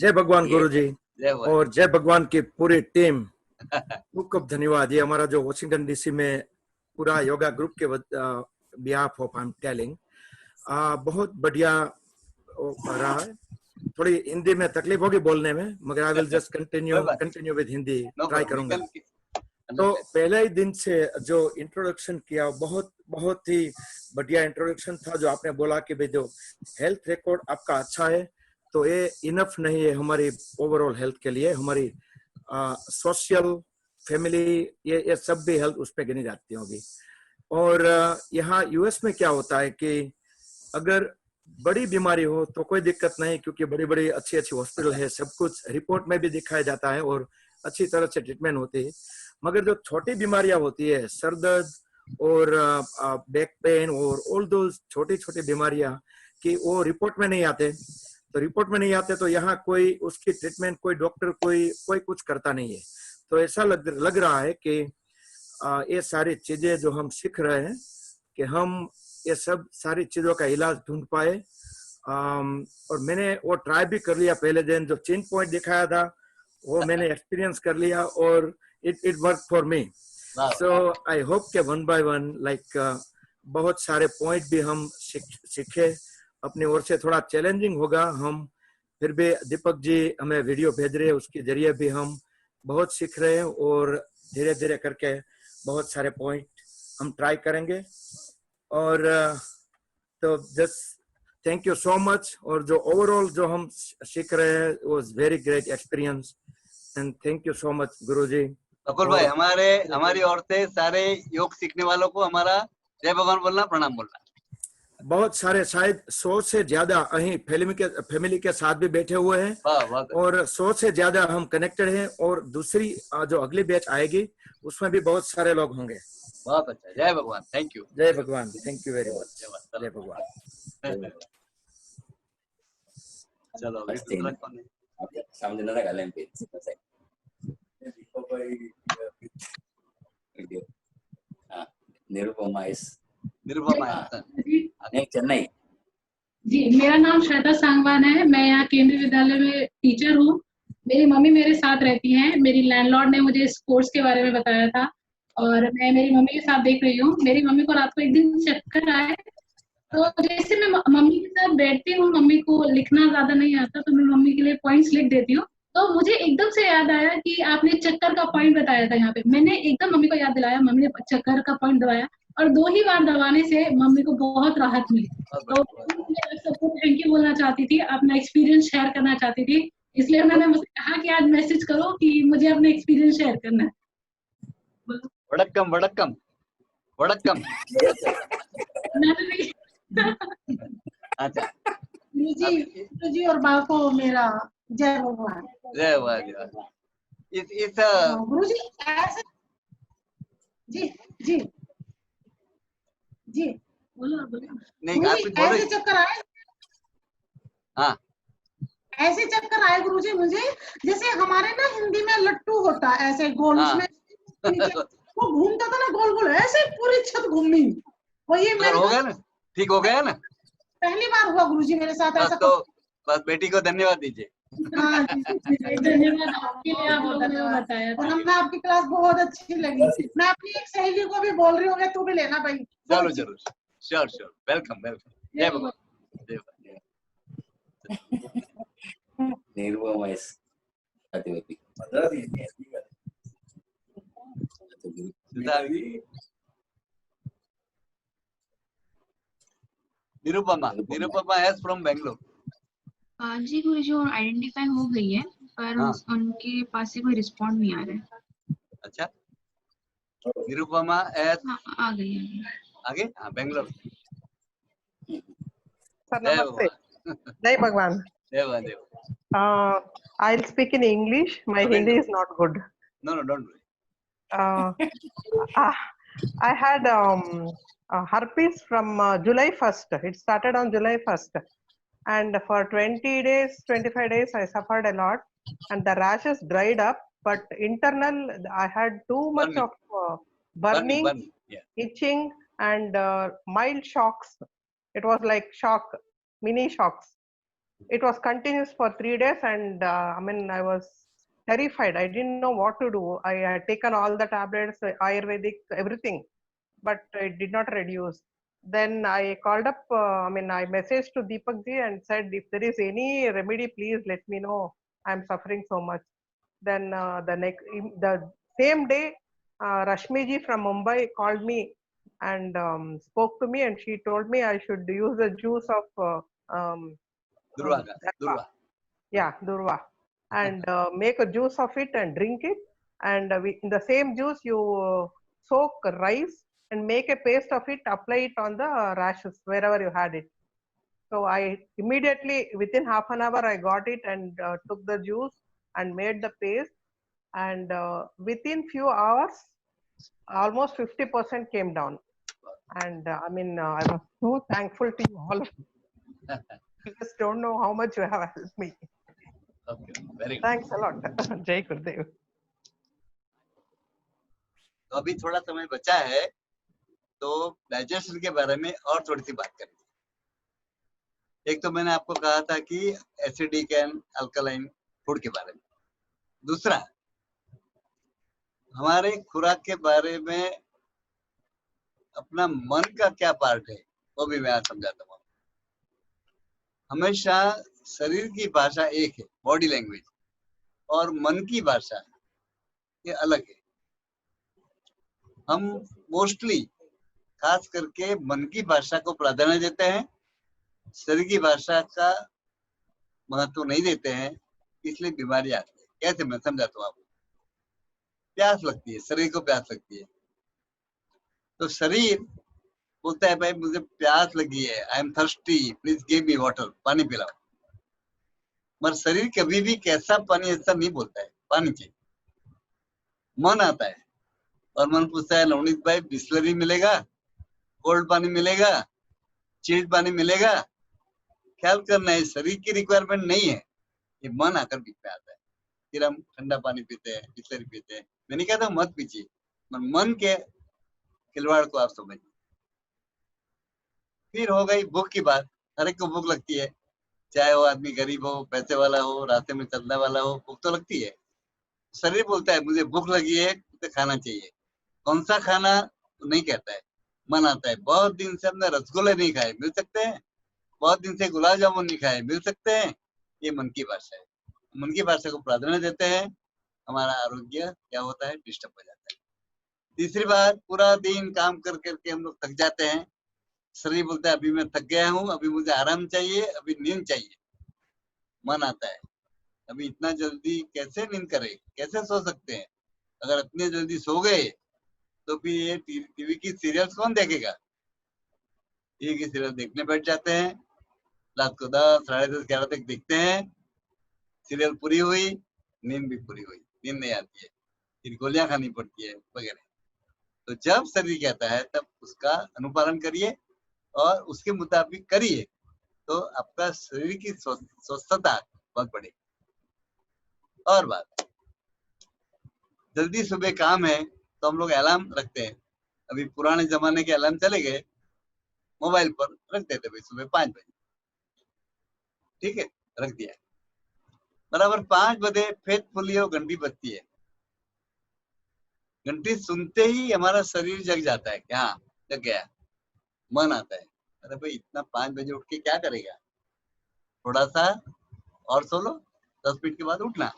जय भगवान गुरु जी और जय भगवान की पूरी टीम। खूब धन्यवाद। ये हमारा जो वॉशिंगटन डीसी में पूरा योगा ग्रुप के behalf of I am telling, बहुत बढ़िया रहा है। थोड़ी हिंदी में तकलीफ होगी बोलने में, मगर I will just continue with Hindi, try करूंगा। तो पहले ही दिन से जो इंट्रोडक्शन किया, बहुत ही बढ़िया इंट्रोडक्शन था। जो आपने बोला कि भाई जो हेल्थ रिकॉर्ड आपका अच्छा है तो ये इनफ नहीं है हमारी ओवरऑल हेल्थ के लिए, हमारी सोशल फैमिली ये सब भी हेल्थ उस पर गिनी जाती होगी। और यहाँ यूएस में क्या होता है कि अगर बड़ी बीमारी हो तो कोई दिक्कत नहीं, क्योंकि बड़ी अच्छी हॉस्पिटल है, सब कुछ रिपोर्ट में भी दिखाया जाता है और अच्छी तरह से ट्रीटमेंट होती है। मगर जो छोटी बीमारियां होती है, सर दर्द और बैक पेन और ऑल दो छोटी बीमारियां कि वो रिपोर्ट में नहीं आते, तो यहाँ कोई उसकी ट्रीटमेंट, कोई डॉक्टर कोई कुछ करता नहीं है। तो ऐसा लग रहा है कि ये सारी चीजें जो हम सीख रहे हैं कि हम ये सब सारी चीजों का इलाज ढूंढ पाए। और मैंने वो ट्राई भी कर लिया। पहले दिन जो चेंज पॉइंट दिखाया था वो मैंने एक्सपीरियंस कर लिया और it worked for me. Wow. So I hope कि one by one बहुत सारे पॉइंट भी हम सीखे। अपनी ओर से थोड़ा चैलेंजिंग होगा, हम फिर भी दीपक जी हमें वीडियो भेज रहे हैं, उसके जरिए भी हम बहुत सीख रहे हैं और धीरे करके बहुत सारे पॉइंट हम ट्राई करेंगे। और तो just thank you so much. और जो ओवरऑल जो हम सीख रहे हैं was very great experience and thank you so much गुरुजी। बकुल भाई, हमारी ओर से सारे योग सीखने वालों को हमारा जय भगवान बोलना, प्रणाम बोलना। बहुत सारे, शायद 100 से ज्यादा अहीं फैमिली के साथ भी बैठे हुए हैं और 100 से ज्यादा हम कनेक्टेड हैं। और दूसरी जो अगली बैच आएगी उसमें भी बहुत सारे लोग होंगे। बहुत अच्छा। जय भगवान। Thank you. जय भगवान। Thank you very much. जय भगवान। चलो अभी दूसरा कौन है? समझना था गालें पे निरुपमा चेन्नई। जी, मेरा नाम श्वेता सांगवान है। मैं यहाँ केंद्रीय विद्यालय में टीचर हूँ। मेरी मम्मी मेरे साथ रहती हैं। मेरी लैंडलॉर्ड ने मुझे इस कोर्स के बारे में बताया था और मैं मेरी मम्मी के साथ देख रही हूँ। मेरी मम्मी को रात को एक दिन चक्कर आए, तो जैसे मैं मम्मी के साथ बैठती हूँ, मम्मी को लिखना ज्यादा नहीं आता तो मैं मम्मी के लिए पॉइंट्स लिख देती हूँ। तो मुझे एकदम से याद आया कि आपने चक्कर का पॉइंट बताया था यहाँ पे। मैंने एकदम मम्मी को याद दिलाया, मम्मी ने चक्कर का पॉइंट दबाया और 2 ही बार दबाने से मम्मी को बहुत राहत मिली। तो मैं आप सबको थैंक यू बोलना चाहती थी, अपना एक्सपीरियंस शेयर करना चाहती थी, इसलिए मैंने मुझसे कहा कि आज मैसेज करो कि मुझे अपना एक्सपीरियंस शेयर करना है। वड़क्कम। अच्छा जी और माँ को मेरा जय भगवान। जय भगवान। इस गुरुजी ऐसे जी बोलो नहीं, ऐसे चक्कर आए। हाँ, ऐसे चक्कर आए गुरुजी मुझे, जैसे हमारे ना हिंदी में लट्टू होता है ऐसे गोल, उसमें वो घूमता था ना गोल, ऐसे पूरी छत घूमी। वो ये मेरे हो गया ना, ठीक हो गया ना। पहली बार हुआ गुरुजी मेरे साथ ऐसा। तो बस बेटी को धन्यवाद दीजिए। हाँ धन्यवाद आपके लिए, आप लोगों ने बताया। और हमें आपकी क्लास बहुत अच्छी लगी। मैं अपनी एक सहेली को भी बोल रही हूँ, तू भी लेना भाई। जरूर। श्योर। वेलकम। जय भगवान। Nirupama Nirupama S from Bangalore. जी गुरुजी, और आइडेंटिफाई हो गई है, पर हाँ। उनके पास से कोई रिस्पॉन्ड नहीं आ रहा है। अच्छा, निरुपमा एस हाँ, आ गई। आगे। हाँ, बेंगलोर। सर नमस्ते। जय भगवान। जय भगवान। I'll speak in English. My Hindi is not good. No, don't worry. I had herpes from July 1st. It started on July 1st. And for 20 days, 25 days, I suffered a lot. And the rashes dried up. But internal, I had too much of burning, Yeah. itching, and mild shocks. It was like shock, mini shocks. It was continuous for 3 days, and I mean, I was terrified. I didn't know what to do. I had taken all the tablets, Ayurvedic, everything, but it did not reduce. Then I called up, I messaged to Deepak ji and said, if there is any remedy, please let me know. I'm suffering so much. Then the same day, Rashmi ji from Mumbai called me and spoke to me, and she told me I should use the juice of Durva. Yeah, Durva. And make a juice of it and drink it. And in the same juice, you soak rice and make a paste of it, apply it on the rashes wherever you had it. So I immediately, within half an hour, I got it and took the juice and made the paste. And within few hours, almost 50% came down. And I was so thankful to you all. I just don't know how much you have helped me. Okay, very good. Thanks a lot. Jai Gurudev. तो अभी थोड़ा समय बचा है, तो digestion के बारे में और थोड़ी सी बात करेंगे। एक तो मैंने आपको कहा था कि एसिडिक एंड अल्कलाइन फूड के बारे में। दूसरा, हमारे खुराक के बारे में अपना मन का क्या पार्ट है, वो भी मैं आज समझाता हूँ। हमेशा शरीर की भाषा एक है, बॉडी लैंग्वेज, और मन की भाषा ये अलग है। हम मोस्टली खास करके मन की भाषा को प्राधान्य देते हैं, शरीर की भाषा का महत्व नहीं देते हैं, इसलिए बीमारी आती है। कैसे, मैं समझाता हूँ आपको। प्यास लगती है, शरीर को प्यास लगती है, तो शरीर बोलता है भाई मुझे प्यास लगी है, I am thirsty, please give me water, पानी पिलाओ। मगर शरीर कभी भी कैसा पानी ऐसा नहीं बोलता है, पानी चाहिए। मन आता है और मन पूछता है नवनीत भाई बिस्लरी मिलेगा, कोल्ड पानी मिलेगा, चिल्ड पानी मिलेगा। ख्याल करना है, शरीर की रिक्वायरमेंट नहीं है, ये मन आकर बीच में आता है। फिर हम ठंडा पानी पीते हैं, बिस्लरी पीते हैं। मैं नहीं कहता मत पीजिए, मन के खिलवाड़ को आप समझिए। फिर हो गई भूख की बात। हर एक को भूख लगती है, चाहे वो आदमी गरीब हो, पैसे वाला हो, रास्ते में चलने वाला हो, भूख तो लगती है। शरीर बोलता है मुझे भूख लगी है, तो खाना चाहिए। कौन सा खाना तो नहीं कहता है, मन आता है। बहुत दिन से हमने रसगुल्ले नहीं खाए, मिल सकते हैं। बहुत दिन से गुलाब जामुन नहीं खाए, मिल सकते हैं। ये मन की भाषा है। मन की भाषा को प्राधान्य देते हैं, हमारा आरोग्य क्या होता है, डिस्टर्ब हो जाता है। तीसरी बात, पूरा दिन काम कर करके हम लोग थक जाते हैं। शरीर बोलता है अभी मैं थक गया हूँ, अभी मुझे आराम चाहिए, अभी नींद चाहिए। मन आता है अभी इतना जल्दी कैसे नींद करे, कैसे सो सकते हैं। अगर इतने जल्दी सो गए तो फिर ये टीवी की सीरियल्स कौन देखेगा। टीवी की सीरियल देखने बैठ जाते हैं, रात को 10, साढ़े 10, 11 तक देखते हैं। सीरियल पूरी हुई, नींद भी पूरी हुई, नींद नहीं आती है, फिर गोलियां खानी पड़ती है वगैरह। तो जब शरीर कहता है तब उसका अनुपालन करिए और उसके मुताबिक करिए, तो आपका शरीर की स्वस्थता बहुत बढ़ेगी। और बात, जल्दी सुबह काम है तो हम लोग अलार्म रखते हैं। अभी पुराने जमाने के अलार्म चले गए, मोबाइल पर रख देते भाई सुबह 5 बजे, ठीक है, रख दिया। बराबर 5 बजे फेथफुली वो घंटी बजती है। घंटी सुनते ही हमारा शरीर जग जाता है कि हाँ जग गया। मन आता है अरे भाई इतना 5 बजे उठ के क्या करेगा, थोड़ा सा और सो लो, 10 मिनट के बाद उठना।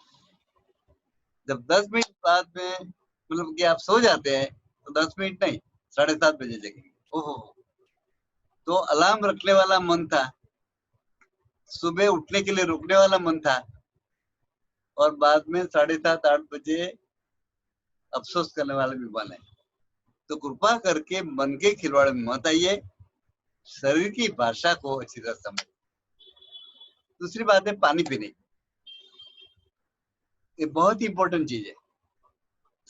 जब 10 मिनट बाद में मतलब कि आप सो जाते हैं तो 10 मिनट नहीं, 7:30 बजे जगेंगे। ओहो, तो अलार्म रखने वाला मन था, सुबह उठने के लिए रुकने वाला मन था, और बाद में 7:30-8 बजे अफसोस करने वाले भी मन है। तो कृपा करके मन के खिलवाड़ में मत आइए, शरीर की भाषा को अच्छी तरह समझिए। दूसरी बात है पानी पीने, ये बहुत ही इंपॉर्टेंट चीज है।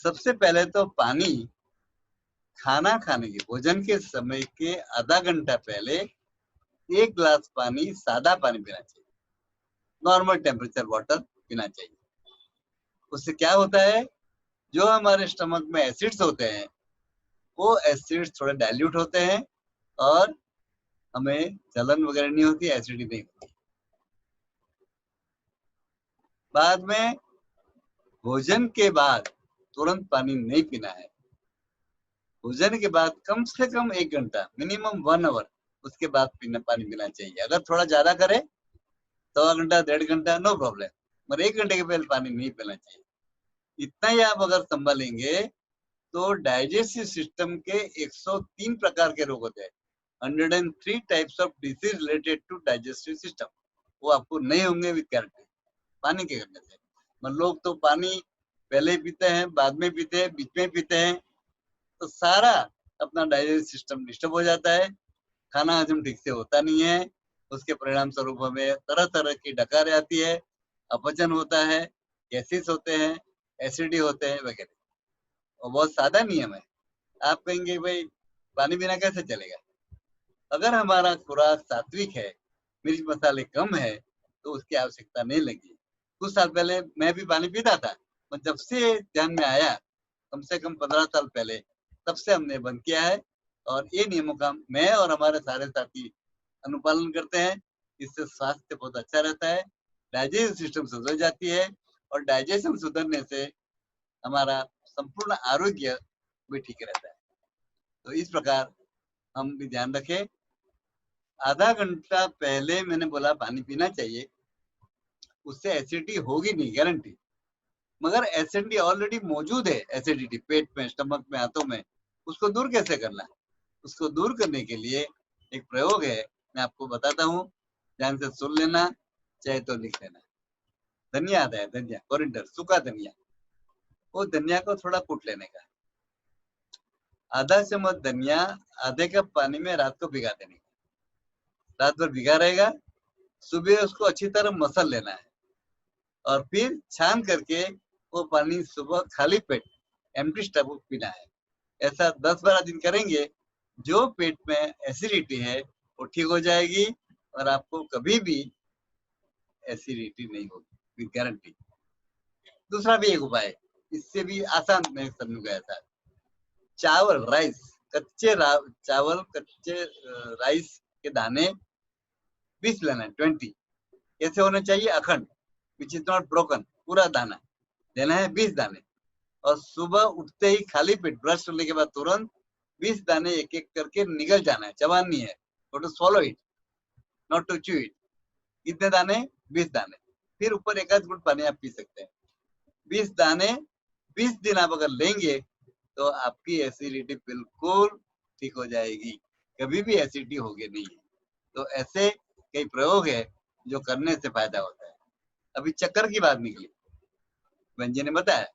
सबसे पहले तो पानी खाना खाने के भोजन के समय के आधा घंटा पहले 1 गिलास पानी, सादा पानी पीना चाहिए, नॉर्मल टेम्परेचर वाटर पीना चाहिए। उससे क्या होता है, जो हमारे स्टमक में एसिड्स होते हैं वो एसिड्स थोड़े डाइल्यूट होते हैं और हमें जलन वगैरह नहीं होती, एसिडिटी नहीं होती। बाद में भोजन के बाद तुरंत पानी नहीं पीना है। भोजन के बाद कम से कम 1 घंटा, मिनिमम 1 आवर, उसके बाद पानी पीना चाहिए। अगर थोड़ा ज्यादा करे 1.25 घंटा 1.5 घंटा नो प्रॉब्लम, मगर 1 घंटे के पहले पानी नहीं पीना चाहिए। इतना ही आप अगर संभालेंगे तो डाइजेस्टिव सिस्टम के 103 प्रकार के रोग होते हैं, 103 types of disease related to digestive system, वो आपको नहीं होंगे विद गारंटी पानी के करने से। लोग तो पानी पहले पीते हैं, बाद में पीते हैं, बीच में पीते हैं, तो सारा अपना डाइजेस्टिव सिस्टम डिस्टर्ब हो जाता है, खाना हजम ठीक से होता नहीं है, उसके परिणाम स्वरूप हमें तरह तरह की डकार आती है, अपचन होता है, गैसेस होते हैं, एसिडिटी होते हैं वगैरह। और बहुत सादा नियम है। आप कहेंगे भाई पानी बिना कैसे चलेगा? अगर हमारा खुराक सात्विक है, मिर्च मसाले कम है, तो उसकी आवश्यकता नहीं लगी। कुछ साल पहले मैं भी पानी पीता था, पर जब से ध्यान में आया, कम से कम 15 साल पहले, तब से हमने बंद किया है। और ये नियमों का मैं और हमारे सारे साथी अनुपालन करते हैं। इससे स्वास्थ्य बहुत अच्छा रहता है, डाइजेशन सिस्टम सुधर जाती है, और डाइजेशन सुधरने से हमारा संपूर्ण आरोग्य भी ठीक रहता है। तो इस प्रकार हम भी ध्यान रखें। आधा घंटा पहले मैंने बोला पानी पीना चाहिए, उससे एसिडिटी होगी नहीं गारंटी, मगर एसिडिटी ऑलरेडी मौजूद है, एसिडिटी पेट में, स्टमक में, हाथों में, उसको दूर कैसे करना है? उसको दूर करने के लिए एक प्रयोग है, मैं आपको बताता हूँ, ध्यान से सुन लेना, चाहे तो लिख लेना। धनिया आता है, धनिया, कोरिएंडर, सूखा धनिया, वो धनिया को थोड़ा कूट लेने का, आधा चम्मच धनिया आधे कप पानी में रात को भिगा देने का, रात भर भिगा रहेगा, सुबह उसको अच्छी तरह मसल लेना है, और फिर छान करके वो पानी सुबह खाली पेट एम्प्टी स्टमक पीना है। ऐसा 10-12 दिन करेंगे, जो पेट में एसिडिटी है वो ठीक हो जाएगी, और आपको कभी भी एसिडिटी नहीं होगी विद गारंटी। दूसरा भी एक उपाय, इससे भी आसान मैं समझूंगा था, चावल, राइस, चावल, कच्चे राइस के दाने 20 लेना है, 20 कैसे होने चाहिए, अखंड, विच इज नॉट ब्रोकन, पूरा दाना लेना है, 20 दाने, और सुबह उठते ही खाली पेट ब्रश करने के बाद तुरंत 20 दाने एक एक करके निगल जाना है, चबान नहीं है, to swallow it, not to chew it। कितने दाने? 20 दाने। फिर ऊपर 1 घूंट पानी आप पी सकते हैं। 20 दाने 20 दिन आप अगर लेंगे तो आपकी एसिडिटी बिल्कुल ठीक हो जाएगी, कभी भी एसिडिटी होगी नहीं। तो ऐसे कई प्रयोग है जो करने से फायदा होता है। अभी चक्कर की बात निकली, व्यंजन ने बताया,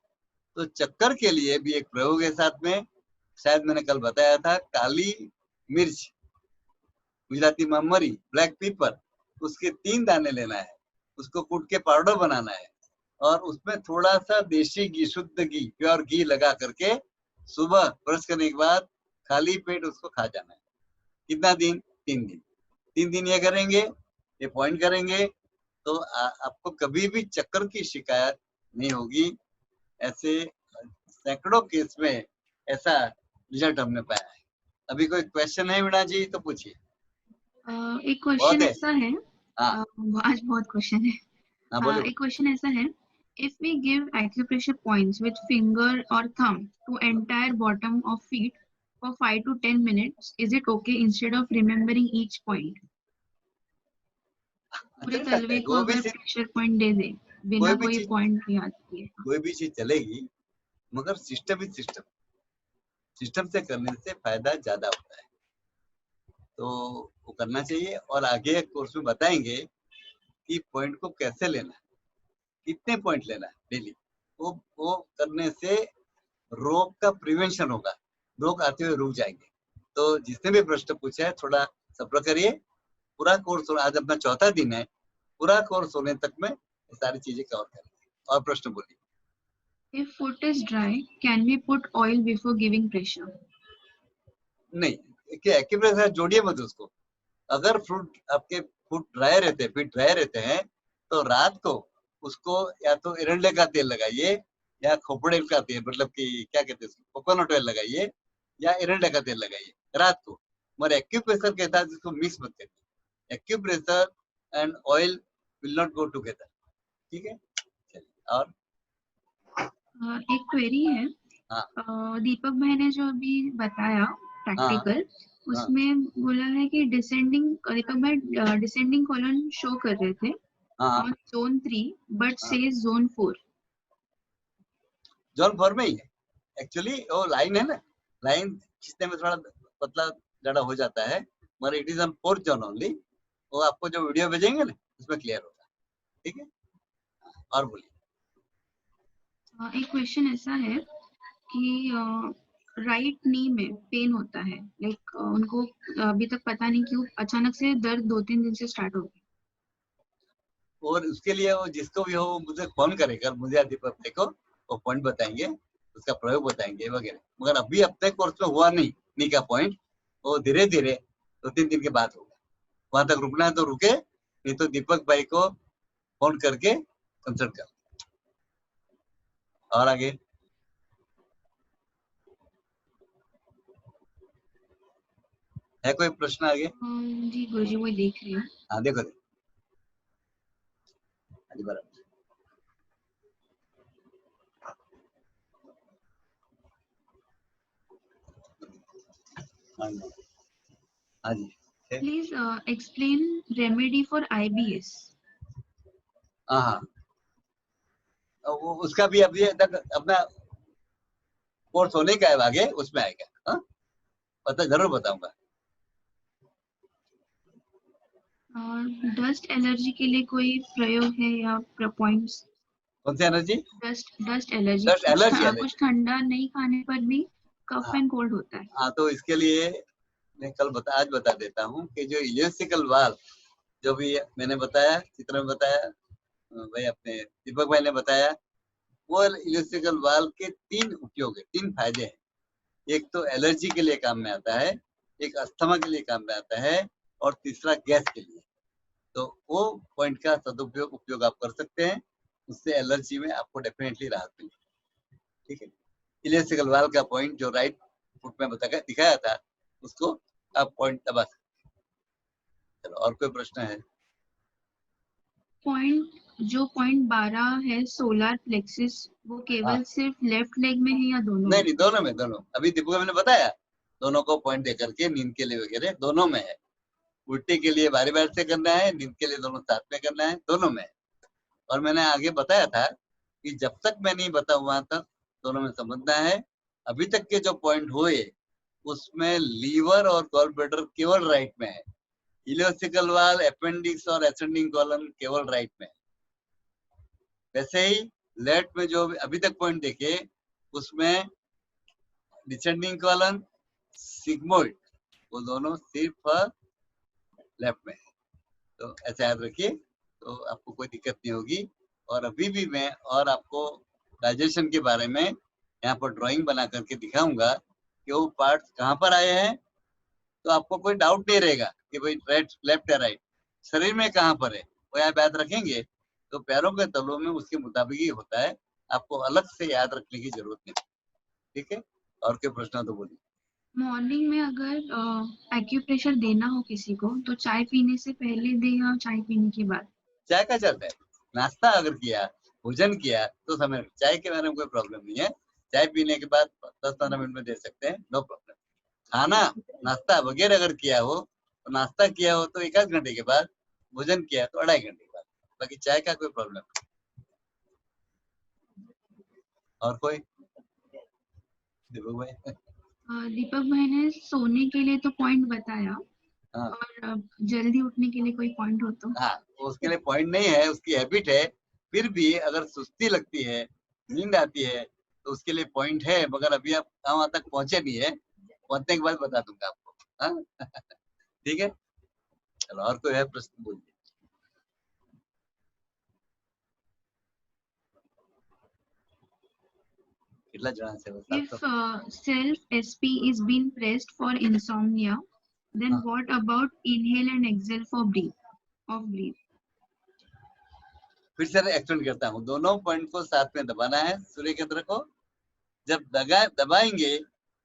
तो चक्कर के लिए भी एक प्रयोग है साथ में, शायद मैंने कल बताया था, काली मिर्च, गुजराती में मरी, ब्लैक पेपर, उसके 3 दाने लेना है, उसको कूट के पाउडर बनाना है, और उसमें थोड़ा सा देसी घी, शुद्ध घी, प्योर घी लगा करके सुबह ब्रश करने के बाद खाली पेट उसको खा जाना है। कितना दिन? 3 दिन। 3 दिन ये करेंगे, ये पॉइंट करेंगे, तो आपको कभी भी चक्कर की शिकायत नहीं होगी। ऐसे सैकड़ों केस में ऐसा रिजल्ट हमने पाया है। अभी कोई क्वेश्चन है वीणा जी तो पूछिए। एक क्वेश्चन ऐसा है, हाँ, आज बहुत क्वेश्चन है। हाँ बोलो। एक क्वेश्चन ऐसा है, if we give acupressure points with finger or thumb to entire bottom of feet for 5 to 10 minutes, is it okay instead of remembering each point? पूरे तलवे को अगर प्रेशर पॉइंट दे दे बिना कोई पॉइंट याद किए, कोई भी चीज चलेगी, मगर सिस्टम इज सिस्टम से करने से फायदा ज्यादा होता है। तो वो करना चाहिए। और आगे कोर्स में बताएंगे कि पॉइंट को कैसे लेना है, कितने पॉइंट लेना है डेली। वो करने से रोग का प्रिवेंशन होगा, रोग आते हुए रुक जाएंगे। तो जिसने भी प्रश्न पूछा है थोड़ा सब्र करिए। पूरा कोर्स, आज अपना चौथा दिन है, पूरा कोर्स होने तक में ये सारी चीजें कवर करेंगे। और प्रश्न बोलिए। If foot is dry, can we put oil before giving pressure? नहीं, एक्यूप्रेशर जोड़िए मत उसको। अगर फ्रूट आपके फुट ड्राई रहते, फीट ड्राई रहते हैं, तो रात को उसको या तो एरंडे का तेल लगाइए या खोपड़े का तेल, मतलब कि क्या कहते हैं, कोकोनट ऑयल लगाइए या एरंडे का तेल लगाइए रात को। मगर एक्यूप्रेशर के साथ इसको मिक्स मत करिए। Acupressure and oil will not go together. ठीक है, चलिए। और एक क्वेरी है। दीपक भाई ने जो अभी बताया प्रैक्टिकल, उसमें बोला है कि दीपक भाई डिसेंडिंग कॉलम शो कर रहे थे on zone 3 but says zone 4। Zone 4 में ही है एक्चुअली। वो लाइन है ना, लाइन खींचने में थोड़ा पतला जड़ा हो जाता है, मगर it is on 4th zone only. वो आपको जो वीडियो भेजेंगे ना उसमें क्लियर होगा। ठीक है, और बोलिए। एक क्वेश्चन ऐसा है कि राइट नी में पेन होता है, लाइक उनको अभी तक पता नहीं क्यों अचानक से दर्द 2-3 दिन से स्टार्ट हो गया। और उसके लिए वो जिसको भी हो मुझे फोन करेगा, मुझे दीपक भाई को वो पॉइंट बताएंगे, उसका प्रयोग बताएंगे वगैरह। मगर अभी अपने कोर्स में हुआ नहीं नी का पॉइंट, वो धीरे धीरे 2-3 दिन के बाद होगा। वहां तक रुकना है तो रुके, नहीं तो दीपक भाई को फोन करके कंसल्ट कर। और आगे है कोई प्रश्न आगे? जी गुरुजी, वो देख रही हूँ। हाँ देखो, हाँ जी बराबर। हाँ जी, please explain remedy for IBS। हाँ, उसका भी अभी तक अपना कोर्स होने का है, आगे उसमें आएगा। हाँ, पता जरूर बताऊंगा। डस्ट एलर्जी के लिए कोई प्रयोग है या पॉइंट्स? कौन सी allergy? Dust allergy. Dust allergy कुछ ठंडा नहीं खाने पर भी कफ एंड कोल्ड होता है। हाँ, तो इसके लिए मैं आज बता देता हूँ कि जो इलियोसिकल वाल्व, जो भी मैंने बताया, चित्र में बताया, भाई अपने दीपक भाई ने बताया, वो इलियोसिकल वाल्व के 3 उपयोग है, 3 फायदे हैं। एक तो एलर्जी के लिए काम में आता है, एक अस्थमा के लिए काम में आता है, और तीसरा गैस के लिए। तो वो पॉइंट का उपयोग आप कर सकते हैं, उससे एलर्जी में आपको डेफिनेटली राहत मिलेगी। ठीक है, इलियोसिकल वाल्व का पॉइंट जो राइट फुट में दिखाया था, उसको आप पॉइंट दबा सकते हैं। चलो, और कोई प्रश्न है? पॉइंट 12 है सोलर प्लेक्सिस, वो केवल सिर्फ लेफ्ट लेग में है या दोनों? नहीं, दोनों में, दोनों। अभी दीपक मैंने बताया, दोनों को पॉइंट देकर के, नींद के लिए वगैरह दोनों में है। उल्टी के लिए बारी बारी से करना है, नींद के लिए दोनों साथ में करना है, दोनों में है। और मैंने आगे बताया था कि जब तक मैं नहीं बताऊँ वहां तक दोनों में समझना है। अभी तक के जो पॉइंट हुए उसमें लीवर और गॉल ब्लैडर केवल राइट में है, इलियोसिकल वाल्व, अपेंडिक्स और असेंडिंग कॉलम केवल राइट में है। वैसे ही लेफ्ट में जो अभी तक पॉइंट देखे उसमें डिसेंडिंग कॉलम, सिग्मोइड, वो दोनों सिर्फ लेफ्ट में है। तो ऐसा याद रखिए, तो आपको कोई दिक्कत नहीं होगी। और अभी भी मैं और आपको डाइजेशन के बारे में यहाँ पर ड्राइंग बना करके दिखाऊंगा कि वो पार्ट्स कहाँ पर आए हैं, तो आपको कोई डाउट नहीं रहेगा कि भाई लेफ्ट या राइट। शरीर में कहाँ पर है वो आप याद रखेंगे, तो पैरों के तलों में उसके मुताबिक ही होता है, आपको अलग से याद रखने की जरूरत नहीं। ठीक है, और कोई प्रश्न तो बोलिए। मॉर्निंग में अगर एक्यूप्रेशर देना हो किसी को, तो चाय पीने से पहले दे या चाय पीने के बाद? चाय का चलता है, नाश्ता अगर किया, भोजन किया तो समय, चाय के बारे में कोई प्रॉब्लम नहीं है। चाय पीने के बाद 10-15 मिनट में दे सकते हैं, नो प्रॉब्लम। खाना नाश्ता वगैरह अगर किया हो, तो नाश्ता किया हो तो 1-8 घंटे के बाद, भोजन किया तो 2.5 घंटे के बाद, बाकी चाय का कोई प्रॉब्लम नहीं। और कोई? दीपक भाई ने सोने के लिए तो पॉइंट बताया, हाँ और जल्दी उठने के लिए कोई पॉइंट हो तो? हाँ, उसके लिए पॉइंट नहीं है, उसकी हैबिट है। फिर भी अगर सुस्ती लगती है, नींद आती है, तो उसके लिए पॉइंट है, मगर अभी आप वहां तक पहुंचे नहीं है। पहुंचने के बाद बता दूंगा आपको। हाँ ठीक है, चलो और कोई है प्रश्न बोलिए। कितना जना से If self-SP is being pressed for insomnia, then what about inhale and exhale for breathe? फिर से एक्सप्लेन करता हूँ। दोनों पॉइंट को साथ में दबाना है, सूर्य केंद्र को। जब दबाएंगे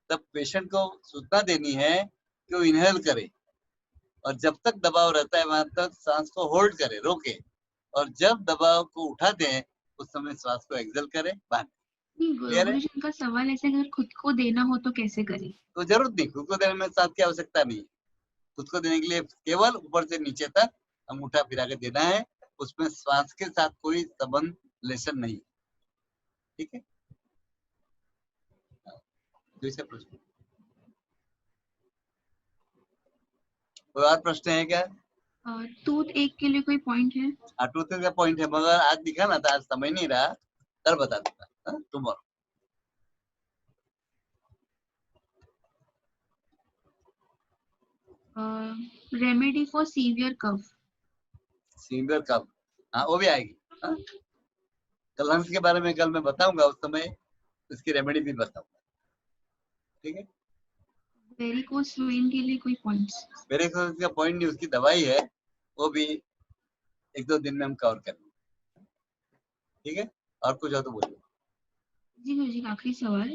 तब पेशेंट को सूचना देनी है कि वो इनहेल करे, और जब तक दबाव रहता है वहां तक सांस को होल्ड करे, रोके, और जब दबाव को उठा दें उस समय सांस को एक्सेल करे, बाहर। गुरुजी का सवाल ऐसे अगर खुद को देना हो तो कैसे करें? तो जरूरत नहीं, खुद को देने में सांस की आवश्यकता नहीं। खुद को देने के लिए केवल ऊपर से नीचे तक अंगूठा फिरा के देना है, उसमें श्वास के साथ कोई संबंध लेशन नहीं। ठीक है, दूसरा प्रश्न, कोई और प्रश्न है क्या? टूथ एक के लिए कोई पॉइंट है? टूथ का पॉइंट है, मगर आज दिखा ना था, आज समय नहीं रहा, कल बता दूंगा tomorrow. Remedy for severe cough. Severe cough, हाँ वो भी आएगी। कल लंग्स के बारे में कल मैं बताऊंगा, उस समय इसकी रेमेडी भी बताऊंगा। ठीक है, वेरिकोस वेन के लिए कोई पॉइंट्स? वेरिकोस का पॉइंट नहीं, उसकी दवाई है, वो भी 1-2 दिन में हम कवर करेंगे। ठीक है, और कुछ हो तो बोलिए। जी गुरुजी, आखिरी सवाल,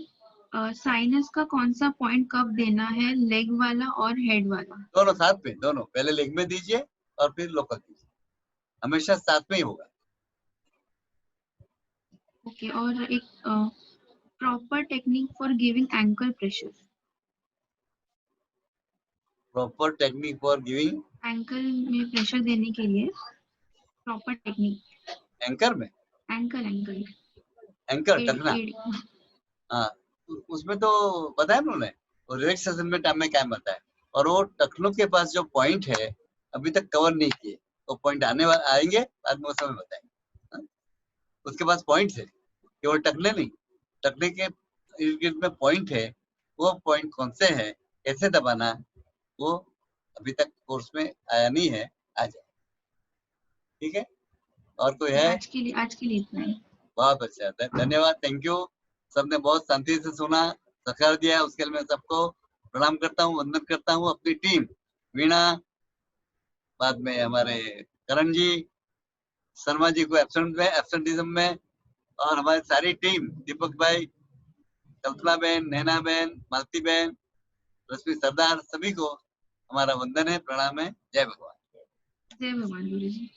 साइनस का कौन सा पॉइंट कब देना है, लेग वाला और हेड वाला? दोनों साथ में, दोनों पहले लेग में दीजिए और फिर लोकल दीजिए, हमेशा साथ में ही होगा। ओके, और एक proper technique for giving ankle pressure. Proper technique for giving ankle में प्रेशर देने के लिए प्रॉपर टेक्निक। एंकर में? एंकर टखना, हाँ उसमें तो बताया उन्होंने, वो रिलैक्सेशन में टाइम में क्या बताया। और वो टखनों के पास जो पॉइंट है अभी तक कवर नहीं किए, तो पॉइंट आएंगे बाद में, समय बताएंगे। उसके पास पॉइंट है, केवल टखने नहीं, टखने के इर्द में पॉइंट है, वो पॉइंट कौन से है, कैसे दबाना, वो अभी तक कोर्स में आया नहीं है, आ जाए। ठीक है, और कोई है? आज के लिए इतना ही। बहुत अच्छा, धन्यवाद, थैंक यू। सबने बहुत शांति से सुना, सहकार दिया, उसके लिए मैं सबको प्रणाम करता हूँ, वंदन करता हूँ। अपनी टीम वीणा, बाद में हमारे करण जी, शर्मा जी को एब्सेंटिज्म में, और हमारी सारी टीम, दीपक भाई, कल्पना बहन, नैना बहन, मालती बहन, रश्मि सरदार, सभी को हमारा वंदन है, प्रणाम है। जय भगवान। जय भगवान गुरुजी।